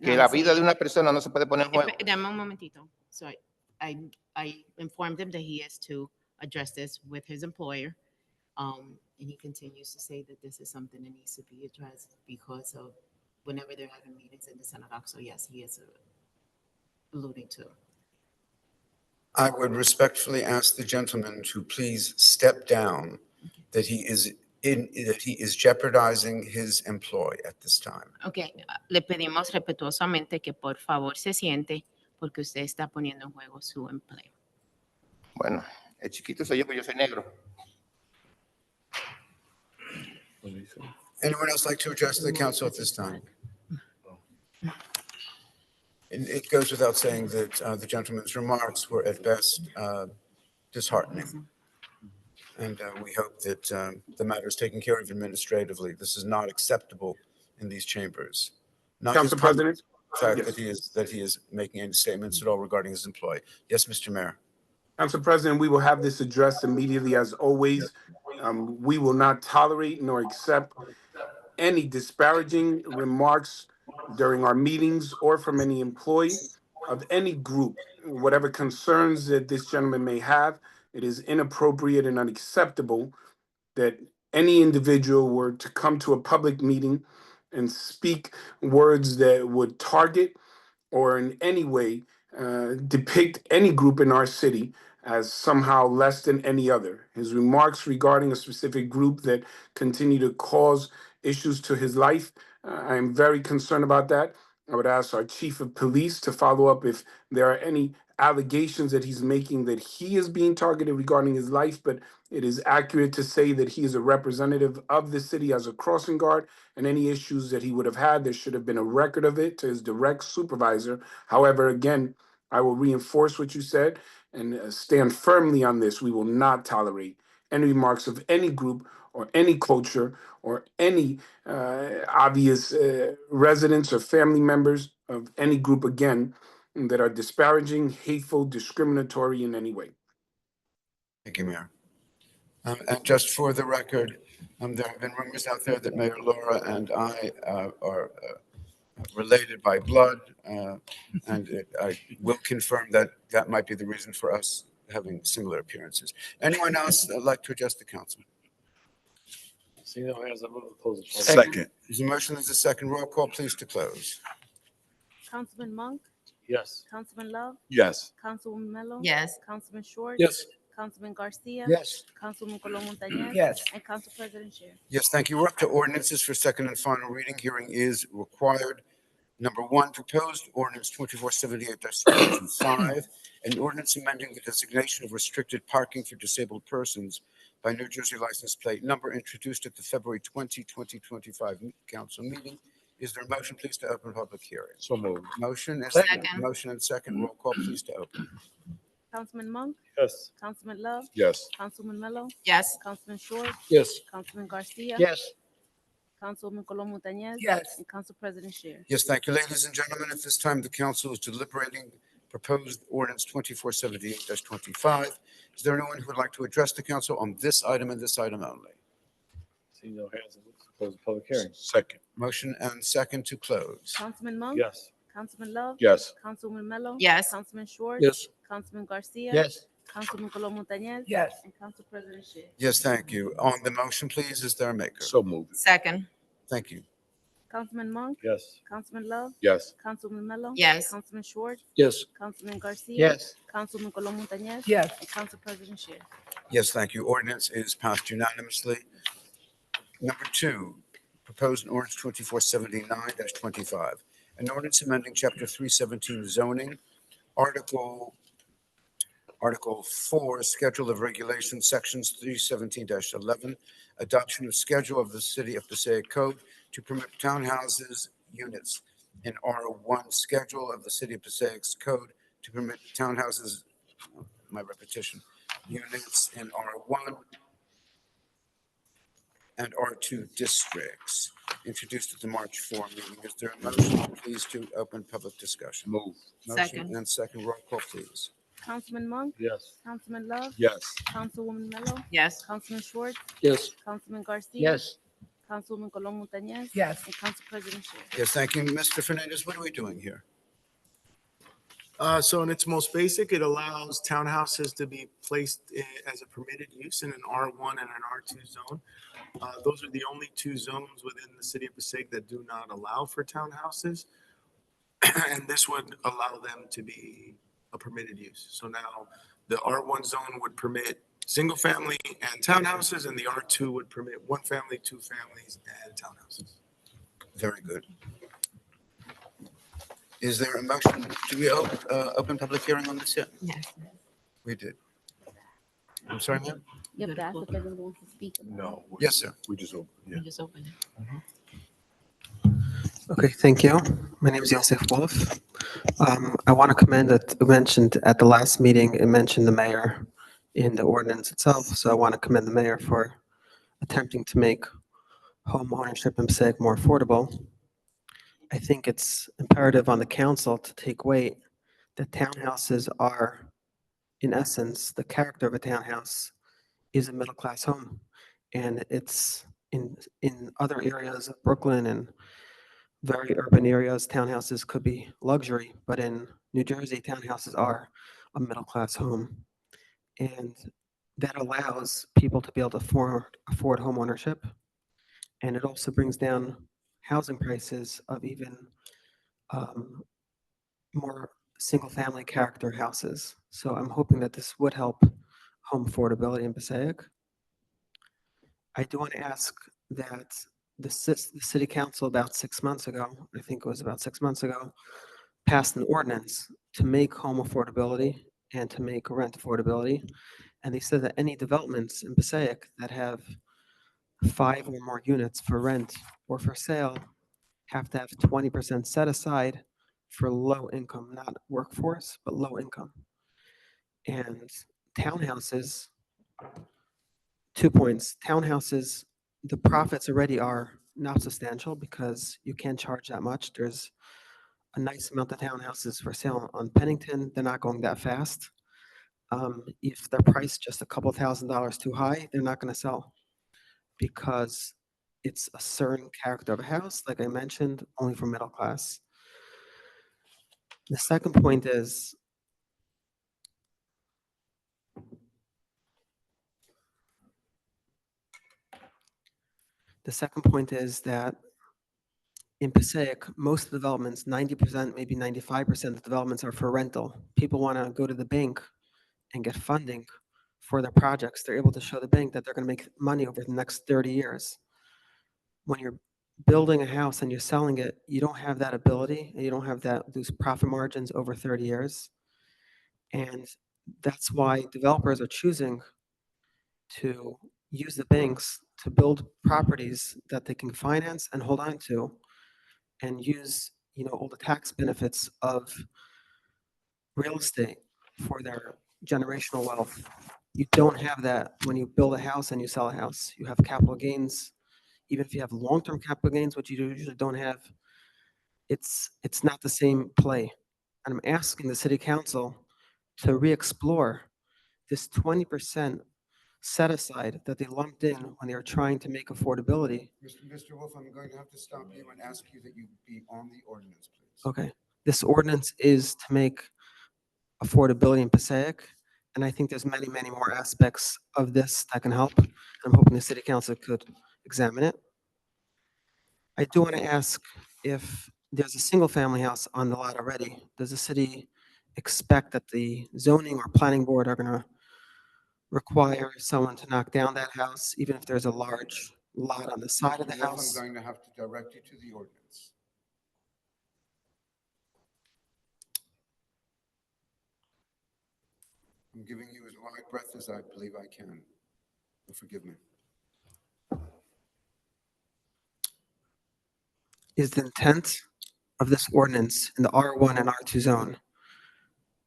que la vida de una persona no se puede poner en juego. Dame un momentito. So I informed him that he has to address this with his employer. And he continues to say that this is something that needs to be addressed because of whenever they're having meetings in the synagogue. So yes, he is alluding to. I would respectfully ask the gentleman to please step down, that he is jeopardizing his employ at this time. Okay, le pedimos respetuosamente que por favor se siente porque usted está poniendo en juego su empleo. Bueno, el chiquito soy yo, pero yo soy negro. Anyone else like to address the council at this time? It goes without saying that the gentleman's remarks were at best disheartening. And we hope that the matter is taken care of administratively. This is not acceptable in these chambers. Not Council President? the fact that he is making any statements at all regarding his employee. Yes, Mr. Mayor. Council President, we will have this addressed immediately as always. We will not tolerate nor accept any disparaging remarks during our meetings or from any employee of any group. Whatever concerns that this gentleman may have, it is inappropriate and unacceptable that any individual were to come to a public meeting and speak words that would target or in any way depict any group in our city as somehow less than any other. His remarks regarding a specific group that continue to cause issues to his life, I am very concerned about that. I would ask our chief of police to follow up if there are any allegations that he's making that he is being targeted regarding his life, but it is accurate to say that he is a representative of the city as a crossing guard, and any issues that he would have had, there should have been a record of it to his direct supervisor. However, again, I will reinforce what you said and stand firmly on this. We will not tolerate any remarks of any group or any culture or any obvious residents or family members of any group again that are disparaging, hateful, discriminatory in any way. Thank you, Mayor. And just for the record, there have been rumors out there that Mayor Laura and I are related by blood, and I will confirm that that might be the reason for us having similar appearances. Anyone else like to address the council? Second. There's a motion, there's a second. Roll call, please, to close. Councilman Monk, Yes. Councilman Love, Yes. Councilwoman Mello. Yes. Councilman Short. Yes. Councilman Garcia. Yes. Councilwoman Colon Montañez. Yes. And Council President Sher. Yes, thank you. We're up to ordinances for second and final reading. Hearing is required. Number one, proposed ordinance 2478-2005, an ordinance amending the designation of restricted parking for disabled persons by New Jersey license plate number introduced at the February 20, 2025 council meeting. Is there a motion, please, to open public hearing? So moved. Motion is Second. motion and second. Roll call, please, to open. Councilman Monk, Yes. Councilman Love, Yes. Councilwoman Mello. Yes. Councilman Short. Yes. Councilman Garcia. Yes. Councilwoman Colon Montañez. Yes. And Council President Sher. Yes, thank you, ladies and gentlemen. At this time, the council is deliberating proposed ordinance 2478-25. Is there anyone who would like to address the council on this item and this item only? Seeing no hands, close the public hearing. Second. Motion and second to close. Councilman Monk? Yes. Councilman Love? Yes. Councilwoman Mello? Yes. Councilman Schwartz? Yes. Councilman Garcia? Yes. Councilman Colom Montañez? Yes. And Council President Shay. Yes, thank you. On the motion, please, is there a maker? So moved. Second. Thank you. Councilman Monk? Yes. Councilman Love? Yes. Councilwoman Mello? Yes. Councilman Schwartz? Yes. Councilman Garcia? Yes. Councilman Colom Montañez? Yes. And Council President Shay. Yes, thank you. Ordinance is passed unanimously. Number two, proposed ordinance 2479-25. An ordinance amending Chapter 317 zoning, Article 4, Schedule of Regulations, Sections 317-11, adoption of schedule of the City of Passaic Code to permit townhouses units in R1, schedule of the City of Passaic's Code to permit townhouses, my repetition, units in R1 and R2 districts, introduced at the March 4 meeting. Is there a motion, please, to open public discussion? Move. Motion Second. and second. Roll call, please. Councilman Monk? Yes. Councilman Love? Yes. Councilwoman Mello? Yes. Councilman Schwartz? Yes. Councilman Garcia? Yes. Councilwoman Colom Montañez? Yes. And Council President Shay. Yes, thank you. Mr. Fernandez, what are we doing here? So in its most basic, it allows townhouses to be placed as a permitted use in an R1 and an R2 zone. Those are the only two zones within the city of Passaic that do not allow for townhouses. And this would allow them to be a permitted use. So now the R1 zone would permit single family and townhouses, and the R2 would permit one family, two families, and townhouses. Very good. Is there a motion? Do we open public hearing on this yet? Yes. We did. I'm sorry, ma'am? You have to ask if everyone wants to speak. No. Yes, sir. We just opened. Yeah. You just open it. Okay, thank you. My name is Yosef Wolf. I want to commend that you mentioned at the last meeting, it mentioned the mayor in the ordinance itself. So I want to commend the mayor for attempting to make home ownership in Passaic more affordable. I think it's imperative on the council to take weight that townhouses are, in essence, the character of a townhouse is a middle-class home. And it's in other areas of Brooklyn and very urban areas, townhouses could be luxury, but in New Jersey, townhouses are a middle-class home. And that allows people to be able to afford home ownership. And it also brings down housing prices of even more single-family character houses. So I'm hoping that this would help home affordability in Passaic. I do want to ask that the city council about 6 months ago, I think it was about 6 months ago, passed an ordinance to make home affordability and to make rent affordability. And they said that any developments in Passaic that have 5 or more units for rent or for sale have to have 20% set aside for low income, not workforce, but low income. And townhouses, 2 points. Townhouses, the profits already are not substantial because you can't charge that much. There's a nice amount of townhouses for sale on Pennington. They're not going that fast. If they're priced just a couple $1,000s too high, they're not going to sell because it's a certain character of a house, like I mentioned, only for middle class. The second point is that in Passaic, most developments, 90%, maybe 95% of developments are for rental. People want to go to the bank and get funding for their projects. They're able to show the bank that they're going to make money over the next 30 years. When you're building a house and you're selling it, you don't have that ability and you don't have those profit margins over 30 years. And that's why developers are choosing to use the banks to build properties that they can finance and hold on to and use, all the tax benefits of real estate for their generational wealth. You don't have that when you build a house and you sell a house. You have capital gains. Even if you have long-term capital gains, which you usually don't have, it's not the same play. And I'm asking the city council to re-explore this 20% set aside that they lumped in when they were trying to make affordability. Mr. Wolf, I'm going to have to stop you and ask you that you be on the ordinance, please. Okay, this ordinance is to make affordability in Passaic, and I think there's many, many more aspects of this that can help. I'm hoping the city council could examine it. I do want to ask if there's a single-family house on the lot already, does the city expect that the zoning or planning board are going to require someone to knock down that house, even if there's a large lot on the side of the Mr. Wolf, house? I'm going to have to direct you to the ordinance. I'm giving you as wide breath as I believe I can. Forgive me. Is the intent of this ordinance in the R1 and R2 zone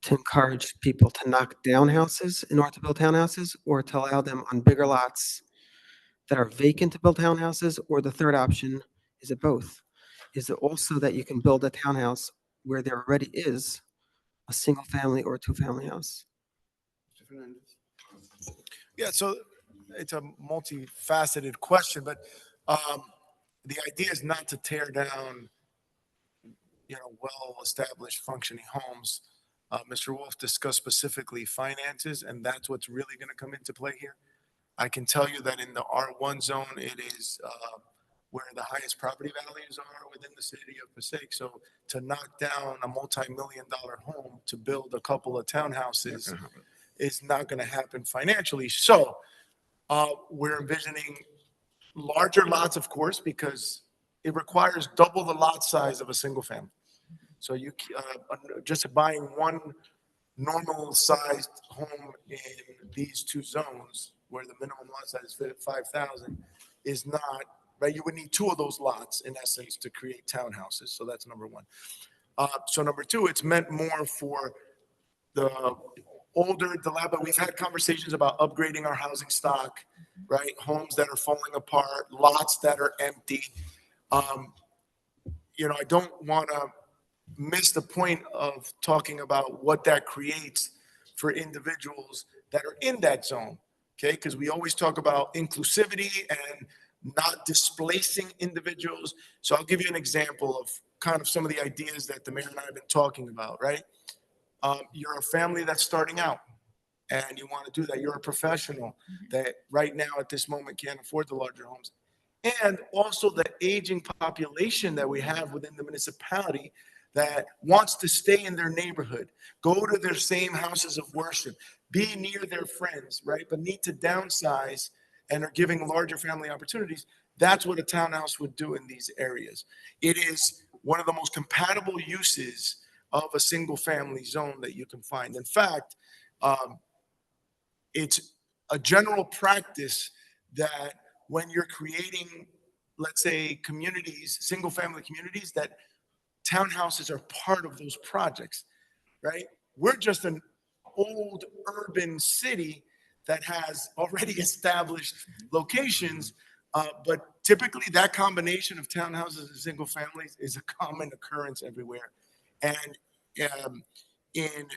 to encourage people to knock down houses in order to build townhouses, or to allow them on bigger lots that are vacant to build townhouses? Or the third option, is it both? Is it also that you can build a townhouse where there already is a single family or a two-family house? Mr. Fernandez. Yeah, so it's a multifaceted question, but the idea is not to tear down, well-established functioning homes. Mr. Wolf discussed specifically finances, and that's what's really going to come into play here. I can tell you that in the R1 zone, it is where the highest property values are within the city of Passaic. So to knock down a multi-million-dollar home to build a couple of townhouses is not going to happen financially. So we're envisioning larger lots, of course, because it requires double the lot size of a single family. So you just buying one normal sized home in these two zones where the minimum lot size is 5,000 is not, right? You would need two of those lots in essence to create townhouses. So that's number one. So number two, it's meant more for the older, dilapidated. We've had conversations about upgrading our housing stock, right? Homes that are falling apart, lots that are empty. I don't want to miss the point of talking about what that creates for individuals that are in that zone, okay? Because we always talk about inclusivity and not displacing individuals. So I'll give you an example of kind of some of the ideas that the mayor and I have been talking about, right? You're a family that's starting out and you want to do that. You're a professional that right now at this moment can't afford the larger homes. And also the aging population that we have within the municipality that wants to stay in their neighborhood, go to their same houses of worship, be near their friends, right? But need to downsize and are giving larger family opportunities. That's what a townhouse would do in these areas. It is one of the most compatible uses of a single family zone that you can find. In fact, it's a general practice that when you're creating, let's say, communities, single family communities, that townhouses are part of those projects, right? We're just an old urban city that has already established locations, but typically that combination of townhouses and single families is a common occurrence everywhere. And in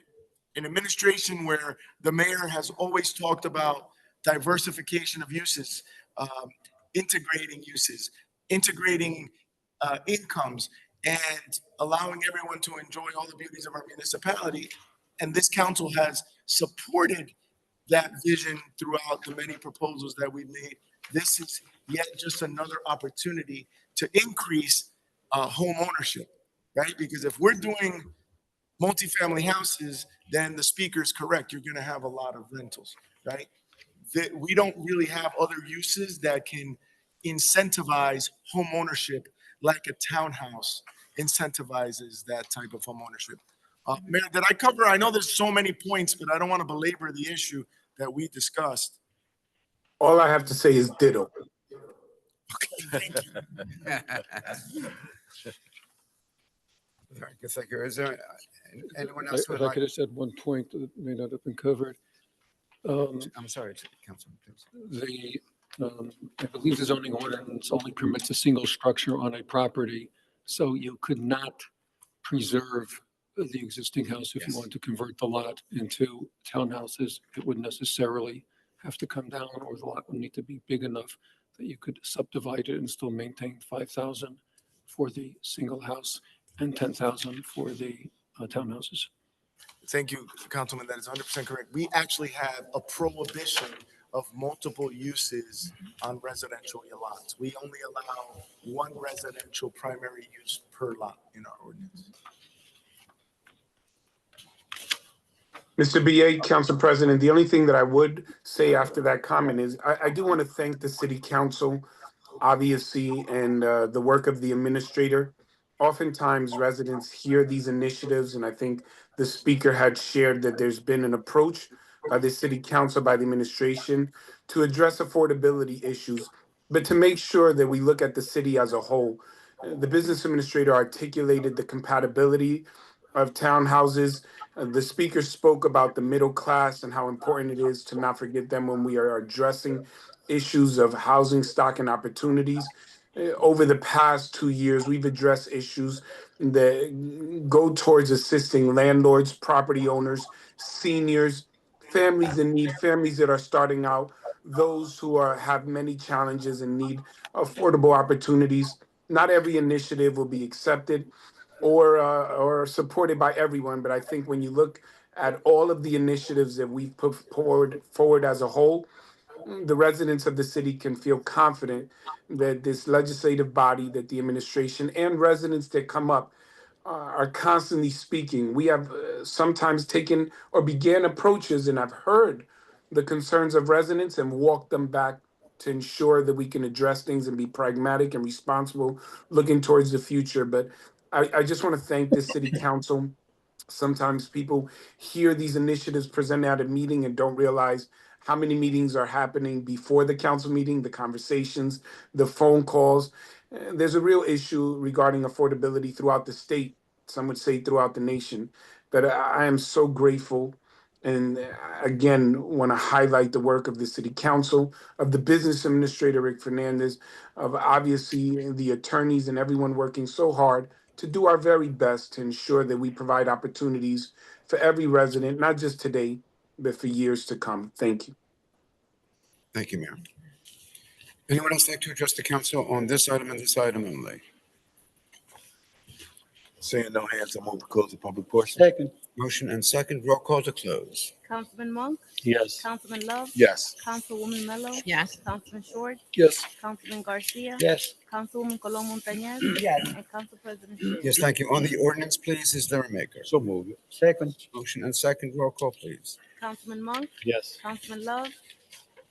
an administration where the mayor has always talked about diversification of uses, integrating uses, integrating incomes, and allowing everyone to enjoy all the beauties of our municipality. And this council has supported that vision throughout the many proposals that we've made. This is yet just another opportunity to increase home ownership, right? Because if we're doing multifamily houses, then the speaker's correct. You're going to have a lot of rentals, right? We don't really have other uses that can incentivize home ownership like a townhouse incentivizes that type of home ownership. Mayor, did I cover? I know there's so many points, but I don't want to belabor the issue that we discussed. All I have to say is ditto. Thank you. Thank you. Is there anyone else who would If I like? could just add one point that may not have been covered. I'm sorry, Councilman, please. I believe the zoning ordinance only permits a single structure on a property, so you could not preserve the existing house. If you Yes. want to convert the lot into townhouses, it would necessarily have to come down, or the lot would need to be big enough that you could subdivide it and still maintain 5,000 for the single house and 10,000 for the townhouses. Thank you, Councilman. That is 100% correct. We actually have a prohibition of multiple uses on residential lots. We only allow one residential primary use per lot in our ordinance. Mr. BA, Council President, the only thing that I would say after that comment is I do want to thank the city council, obviously, and the work of the administrator. Oftentimes residents hear these initiatives, and I think the speaker had shared that there's been an approach by the city council, by the administration to address affordability issues, but to make sure that we look at the city as a whole. The business administrator articulated the compatibility of townhouses. The speaker spoke about the middle class and how important it is to not forget them when we are addressing issues of housing stock and opportunities. Over the past 2 years, we've addressed issues that go towards assisting landlords, property owners, seniors, families in need, families that are starting out, those who have many challenges and need affordable opportunities. Not every initiative will be accepted or supported by everyone, but I think when you look at all of the initiatives that we've put forward as a whole, the residents of the city can feel confident that this legislative body, that the administration and residents that come up are constantly speaking. We have sometimes taken or began approaches, and I've heard the concerns of residents and walked them back to ensure that we can address things and be pragmatic and responsible looking towards the future. But I just want to thank the city council. Sometimes people hear these initiatives presented at a meeting and don't realize how many meetings are happening before the council meeting, the conversations, the phone calls. There's a real issue regarding affordability throughout the state, some would say throughout the nation. But I am so grateful and again want to highlight the work of the city council, of the business administrator, Rick Fernandez, of obviously the attorneys and everyone working so hard to do our very best to ensure that we provide opportunities for every resident, not just today, but for years to come. Thank you. Thank you, Mayor. Anyone else like to address the council on this item and this item only? Seeing no hands, I'll move to close the public portion. Second. Motion and second, roll call to close. Councilman Monk, Yes. Councilman Love, Yes. Councilwoman Mello, Yes. Councilman Short, Yes. Councilman Garcia, Yes. Councilwoman Colon Montañez, Yes. and Council President Shay. Yes, thank you. On the ordinance, please, is there a maker? So moved. Second. Motion and second, roll call, please. Councilman Monk, Yes. Councilman Love,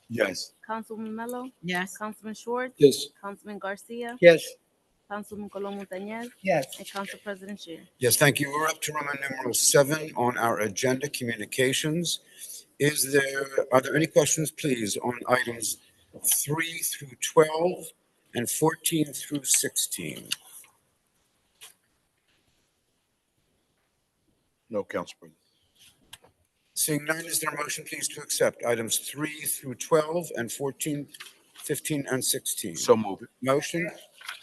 Yes. Councilwoman Mello, Yes. Councilman Short, Yes. Councilman Garcia, Yes. Councilwoman Colon Montañez, Yes. and Council President Shay. Yes, thank you. We're up to Roman numeral 7 on our agenda, communications. Are there any questions, please, on items 3 through 12 and 14 through 16? No, Council President. Seeing none, is there a motion, please, to accept items 3 through 12 and 14, 15, and 16? So moved. Motion,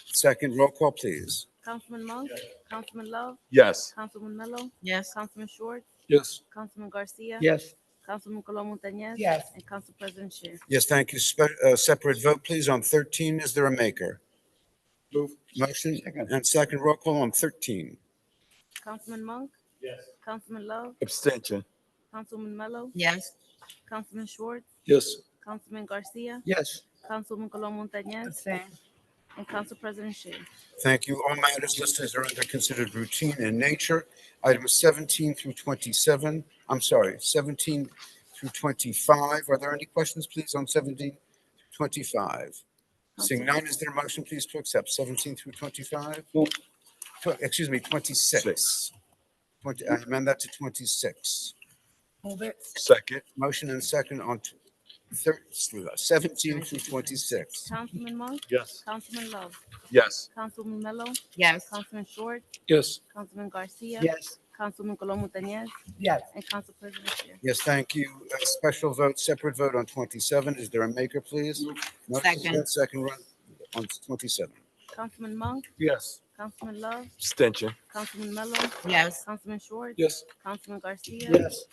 second, roll call, please. Councilman Monk, Councilman Love, Yes. Councilwoman Mello, Yes. Councilman Short, Yes. Councilman Garcia, Yes. Councilwoman Colon Montañez, Yes. and Council President Shay. Yes, thank you. Separate vote, please, on 13. Is there a maker? Move. Motion Second. and second, roll call on 13. Councilman Monk, Yes. Councilman Love, Abstention. Councilwoman Mello, Yes. Councilman Short, Yes. Councilman Garcia, Yes. Councilwoman Colon Montañez, Same. and Council President Shay. Thank you. All matters listed are under considered routine in nature. Items 17 through 27, 17 through 25. Are there any questions, please, on 17 through 25? Seeing none, is there a motion, please, to accept 17 through 25? Excuse me, 26. I amend that to 26. Move it. Second. Motion and second on 17 through 26. Councilman Monk, Yes. Councilman Love, Yes. Councilwoman Mello, Yes. Councilman Short, Yes. Councilman Garcia, Yes. Councilwoman Colon Montañez, Yes. and Council President Shay. Yes, thank you. A special vote, separate vote on 27. Is there a maker, please? Motion Second. and second run on 27. Councilman Monk, Yes. Councilman Love, Abstention. Councilman Mello, Yes. Councilman Schwartz, Yes. Councilman Garcia, Yes.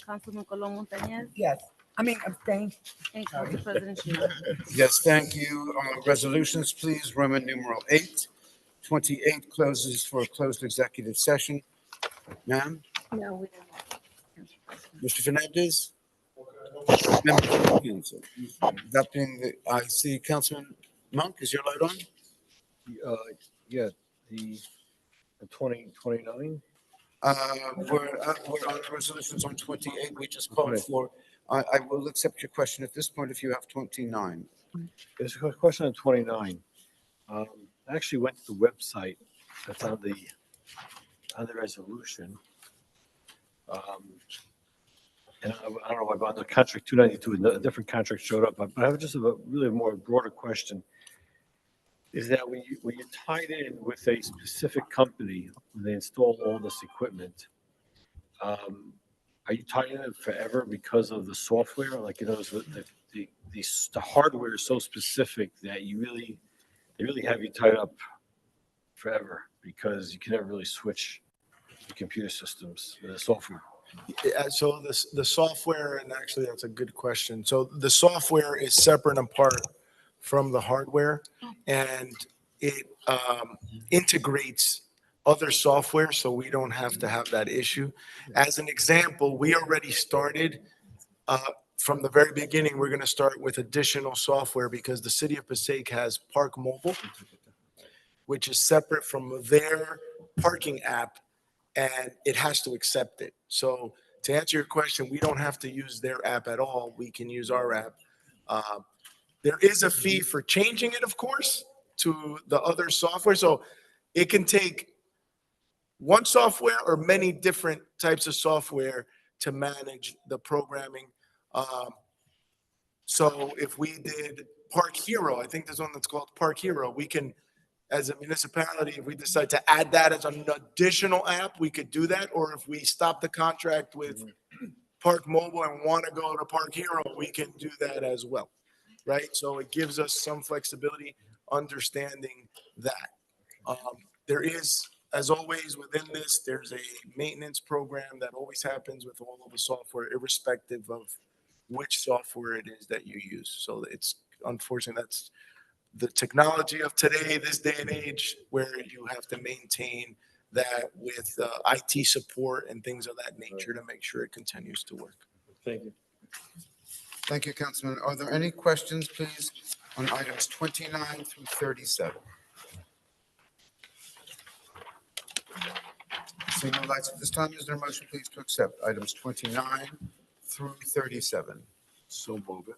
Councilman Colon Montañez, Yes, I mean, abstain. and Council President Shield. Yes, thank you. Resolutions, please. Roman numeral 8. 28 closes for a closed executive session. Ma'am? No, we don't. Mr. Fernandez? Member of the council. That being the, I see Councilman Monk, is your light on? Yeah, the 2029. We're on resolutions on 28. We just called for, I will accept your question at this point if you have 29. There's a question on 29. I actually went to the website that's on the resolution. And I don't know about the contract 292, a different contract showed up, but I have just a really more broader question. Is that when you tied in with a specific company, when they install all this equipment, are you tying it forever because of the software? Like, the hardware is so specific that they really have you tied up forever because you can never really switch the computer systems, the software. So the software, and actually that's a good question. So the software is separate and apart from the hardware, and it integrates other software, so we don't have to have that issue. As an example, we already started from the very beginning. We're going to start with additional software because the city of Passaic has Park Mobile, which is separate from their parking app, and it has to accept it. So to answer your question, we don't have to use their app at all. We can use our app. There is a fee for changing it, of course, to the other software. So it can take one software or many different types of software to manage the programming. So if we did Park Hero, I think there's one that's called Park Hero, we can, as a municipality, if we decide to add that as an additional app, we could do that. Or if we stop the contract with Park Mobile and want to go to Park Hero, we can do that as well, right? So it gives us some flexibility, understanding that. There is, as always, within this, there's a maintenance program that always happens with all of the software, irrespective of which software it is that you use. So it's unfortunately, that's the technology of today, this day and age, where you have to maintain that with IT support and things of that nature to make sure it continues to work. Thank you. Thank you, Councilman. Are there any questions, please, on items 29 through 37? Seeing no lights at this time, is there a motion, please, to accept items 29 through 37? So move it.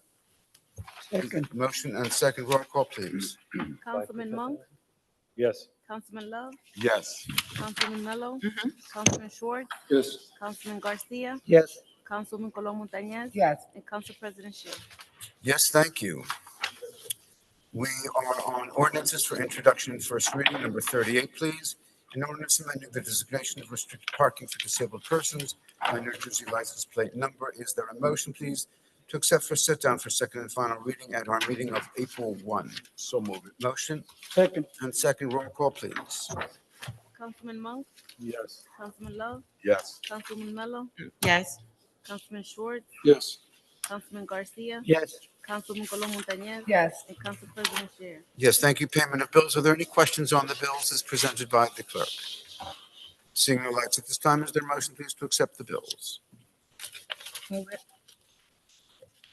Second. Motion and second. Roll call, please. Councilman Monk, Yes. Councilman Love, Yes. Councilman Mello, Mhm. Councilman Schwartz, Yes. Councilman Garcia, Yes. Councilman Colon Montañez, Yes, and Council President Shield. Yes, thank you. We are on ordinances for introduction and first reading, number 38, please. An ordinance amending the designation of restricted parking for disabled persons by New Jersey license plate number. Is there a motion, please, to accept for sit down for second and final reading at our meeting of April 1? So move it. Motion Second. and second. Roll call, please. Councilman Monk, Yes. Councilman Love, Yes. Councilman Mello, Yes. Councilman Schwartz, Yes. Councilman Garcia, Yes. Councilman Colon Montañez, yes. and Council President Shield. Yes, thank you. Payment of bills. Are there any questions on the bills as presented by the clerk? Seeing no lights at this time, is there a motion, please, to accept the bills? Move it.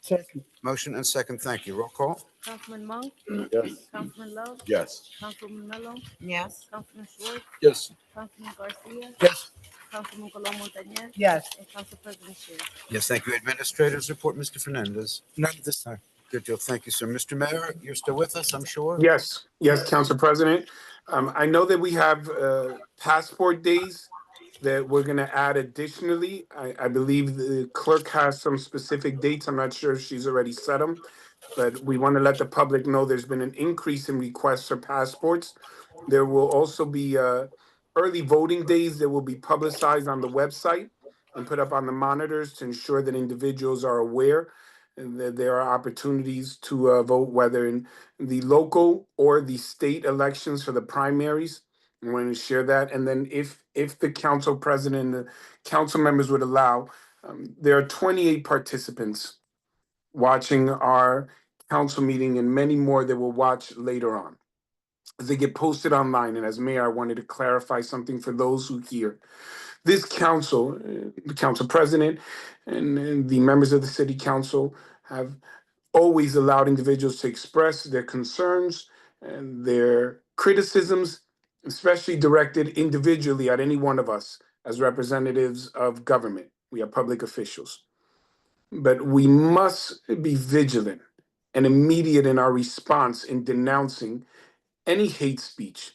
Second. Motion and second. Thank you. Roll call. Councilman Monk, Yes. Councilman Love, Yes. Councilman Mello, Yes. Councilman Schwartz, Yes. Councilman Garcia, Yes. Councilman Colon Montañez, Yes, and Council President Shield. Yes, thank you. Administrators report, Mr. Fernandez. None at this time. Good deal. Thank you, sir. Mr. Mayor, you're still with us, I'm sure? Yes, yes, Council President. I know that we have passport days that we're going to add additionally. I believe the clerk has some specific dates. I'm not sure if she's already set them, but we want to let the public know there's been an increase in requests for passports. There will also be early voting days that will be publicized on the website and put up on the monitors to ensure that individuals are aware. and that there are opportunities to vote, whether in the local or the state elections for the primaries. I want to share that. And then if the council president and the council members would allow, there are 28 participants watching our council meeting and many more that will watch later on as they get posted online. And as mayor, I wanted to clarify something for those who hear. This council, the council president and the members of the city council have always allowed individuals to express their concerns and their criticisms, especially directed individually at any one of us as representatives of government. We are public officials. But we must be vigilant and immediate in our response in denouncing any hate speech.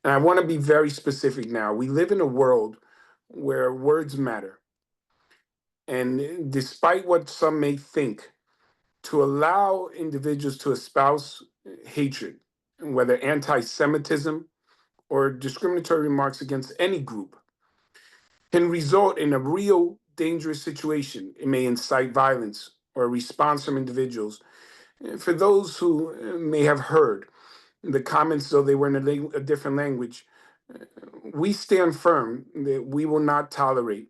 And I want to be very specific now. We live in a world where words matter. And despite what some may think, to allow individuals to espouse hatred, whether anti Semitism or discriminatory remarks against any group, can result in a real dangerous situation. It may incite violence or a response from individuals. For those who may have heard the comments, though they were in a different language, we stand firm that we will not tolerate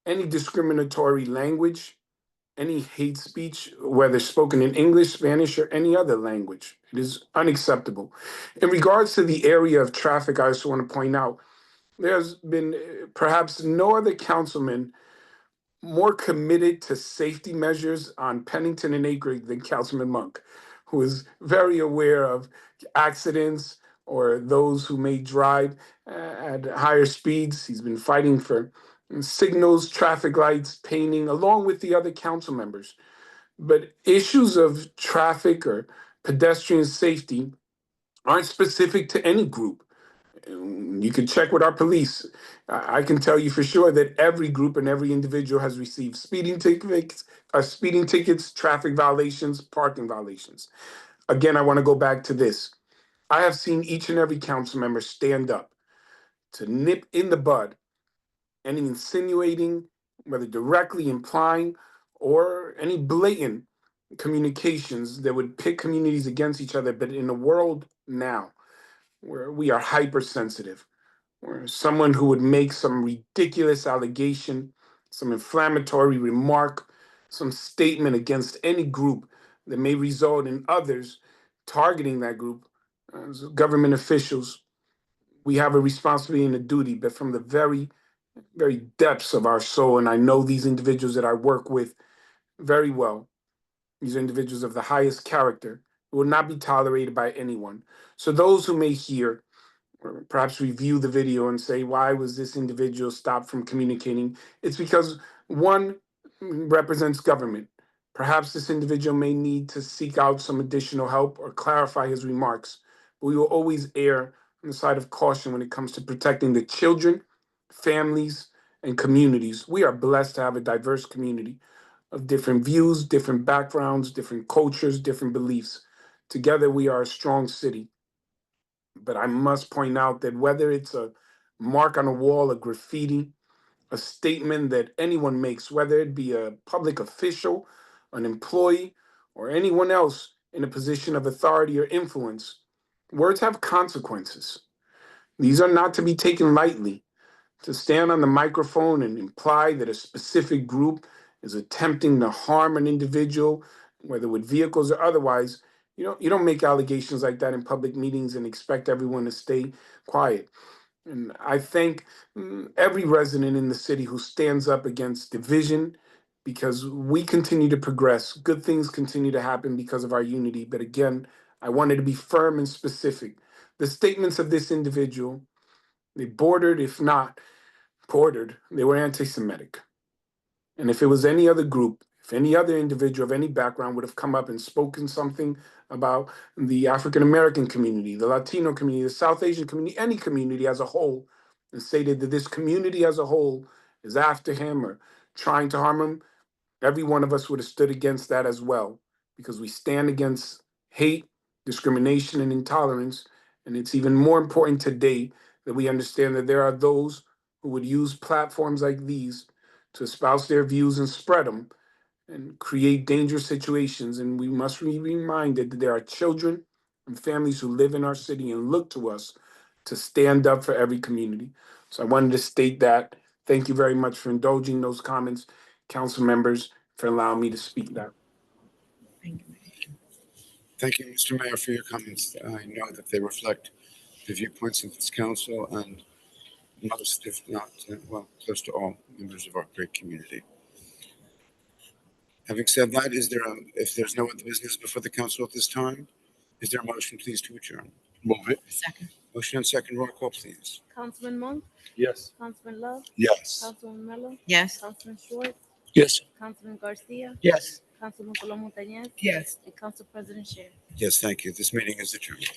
any discriminatory language, any hate speech, whether spoken in English, Spanish, or any other language. It is unacceptable. In regards to the area of traffic, I also want to point out there's been perhaps no other councilman more committed to safety measures on Pennington and Acre than Councilman Monk, who is very aware of accidents or those who may drive at higher speeds. He's been fighting for signals, traffic lights, painting, along with the other council members. But issues of traffic or pedestrian safety aren't specific to any group. You can check with our police. I can tell you for sure that every group and every individual has received speeding tickets, traffic violations, parking violations. Again, I want to go back to this. I have seen each and every council member stand up to nip in the bud any insinuating, whether directly implying or any blatant communications that would pit communities against each other. But in a world now where we are hypersensitive, where someone who would make some ridiculous allegation, some inflammatory remark, some statement against any group that may result in others targeting that group, as government officials, we have a responsibility and a duty, but from the very depths of our soul, and I know these individuals that I work with very well, these are individuals of the highest character, will not be tolerated by anyone. So those who may hear or perhaps review the video and say, why was this individual stopped from communicating? It's because one represents government. Perhaps this individual may need to seek out some additional help or clarify his remarks. But we will always err on the side of caution when it comes to protecting the children, families, and communities. We are blessed to have a diverse community of different views, different backgrounds, different cultures, different beliefs. Together, we are a strong city. But I must point out that whether it's a mark on a wall, a graffiti, a statement that anyone makes, whether it be a public official, an employee, or anyone else in a position of authority or influence, words have consequences. These are not to be taken lightly. To stand on the microphone and imply that a specific group is attempting to harm an individual, whether with vehicles or otherwise, you don't make allegations like that in public meetings and expect everyone to stay quiet. And I thank every resident in the city who stands up against division because we continue to progress. Good things continue to happen because of our unity. But again, I wanted to be firm and specific. The statements of this individual, they bordered, if not bordered, they were anti-Semitic. And if it was any other group, if any other individual of any background would have come up and spoken something about the African American community, the Latino community, the South Asian community, any community as a whole, and stated that this community as a whole is after him or trying to harm him, every one of us would have stood against that as well, because we stand against hate, discrimination, and intolerance. And it's even more important today that we understand that there are those who would use platforms like these to espouse their views and spread them. and create dangerous situations. And we must be reminded that there are children and families who live in our city and look to us to stand up for every community. So I wanted to state that. Thank you very much for indulging those comments, council members, for allowing me to speak that. Thank you, Mr. Mayor, for your comments. I know that they reflect the viewpoints of this council and most, if not, well, close to all members of our great community. Having said that, if there's no other business before the council at this time, is there a motion, please, to adjourn? Move it. Second. Motion and second, roll call, please. Councilman Monk, Yes. Councilman Love, Yes. Councilman Mello, Yes. Councilman Schwartz, Yes. Councilman Garcia, Yes. Councilman Colom Montañez, Yes. and Council President Sher. Yes, thank you. This meeting is adjourned.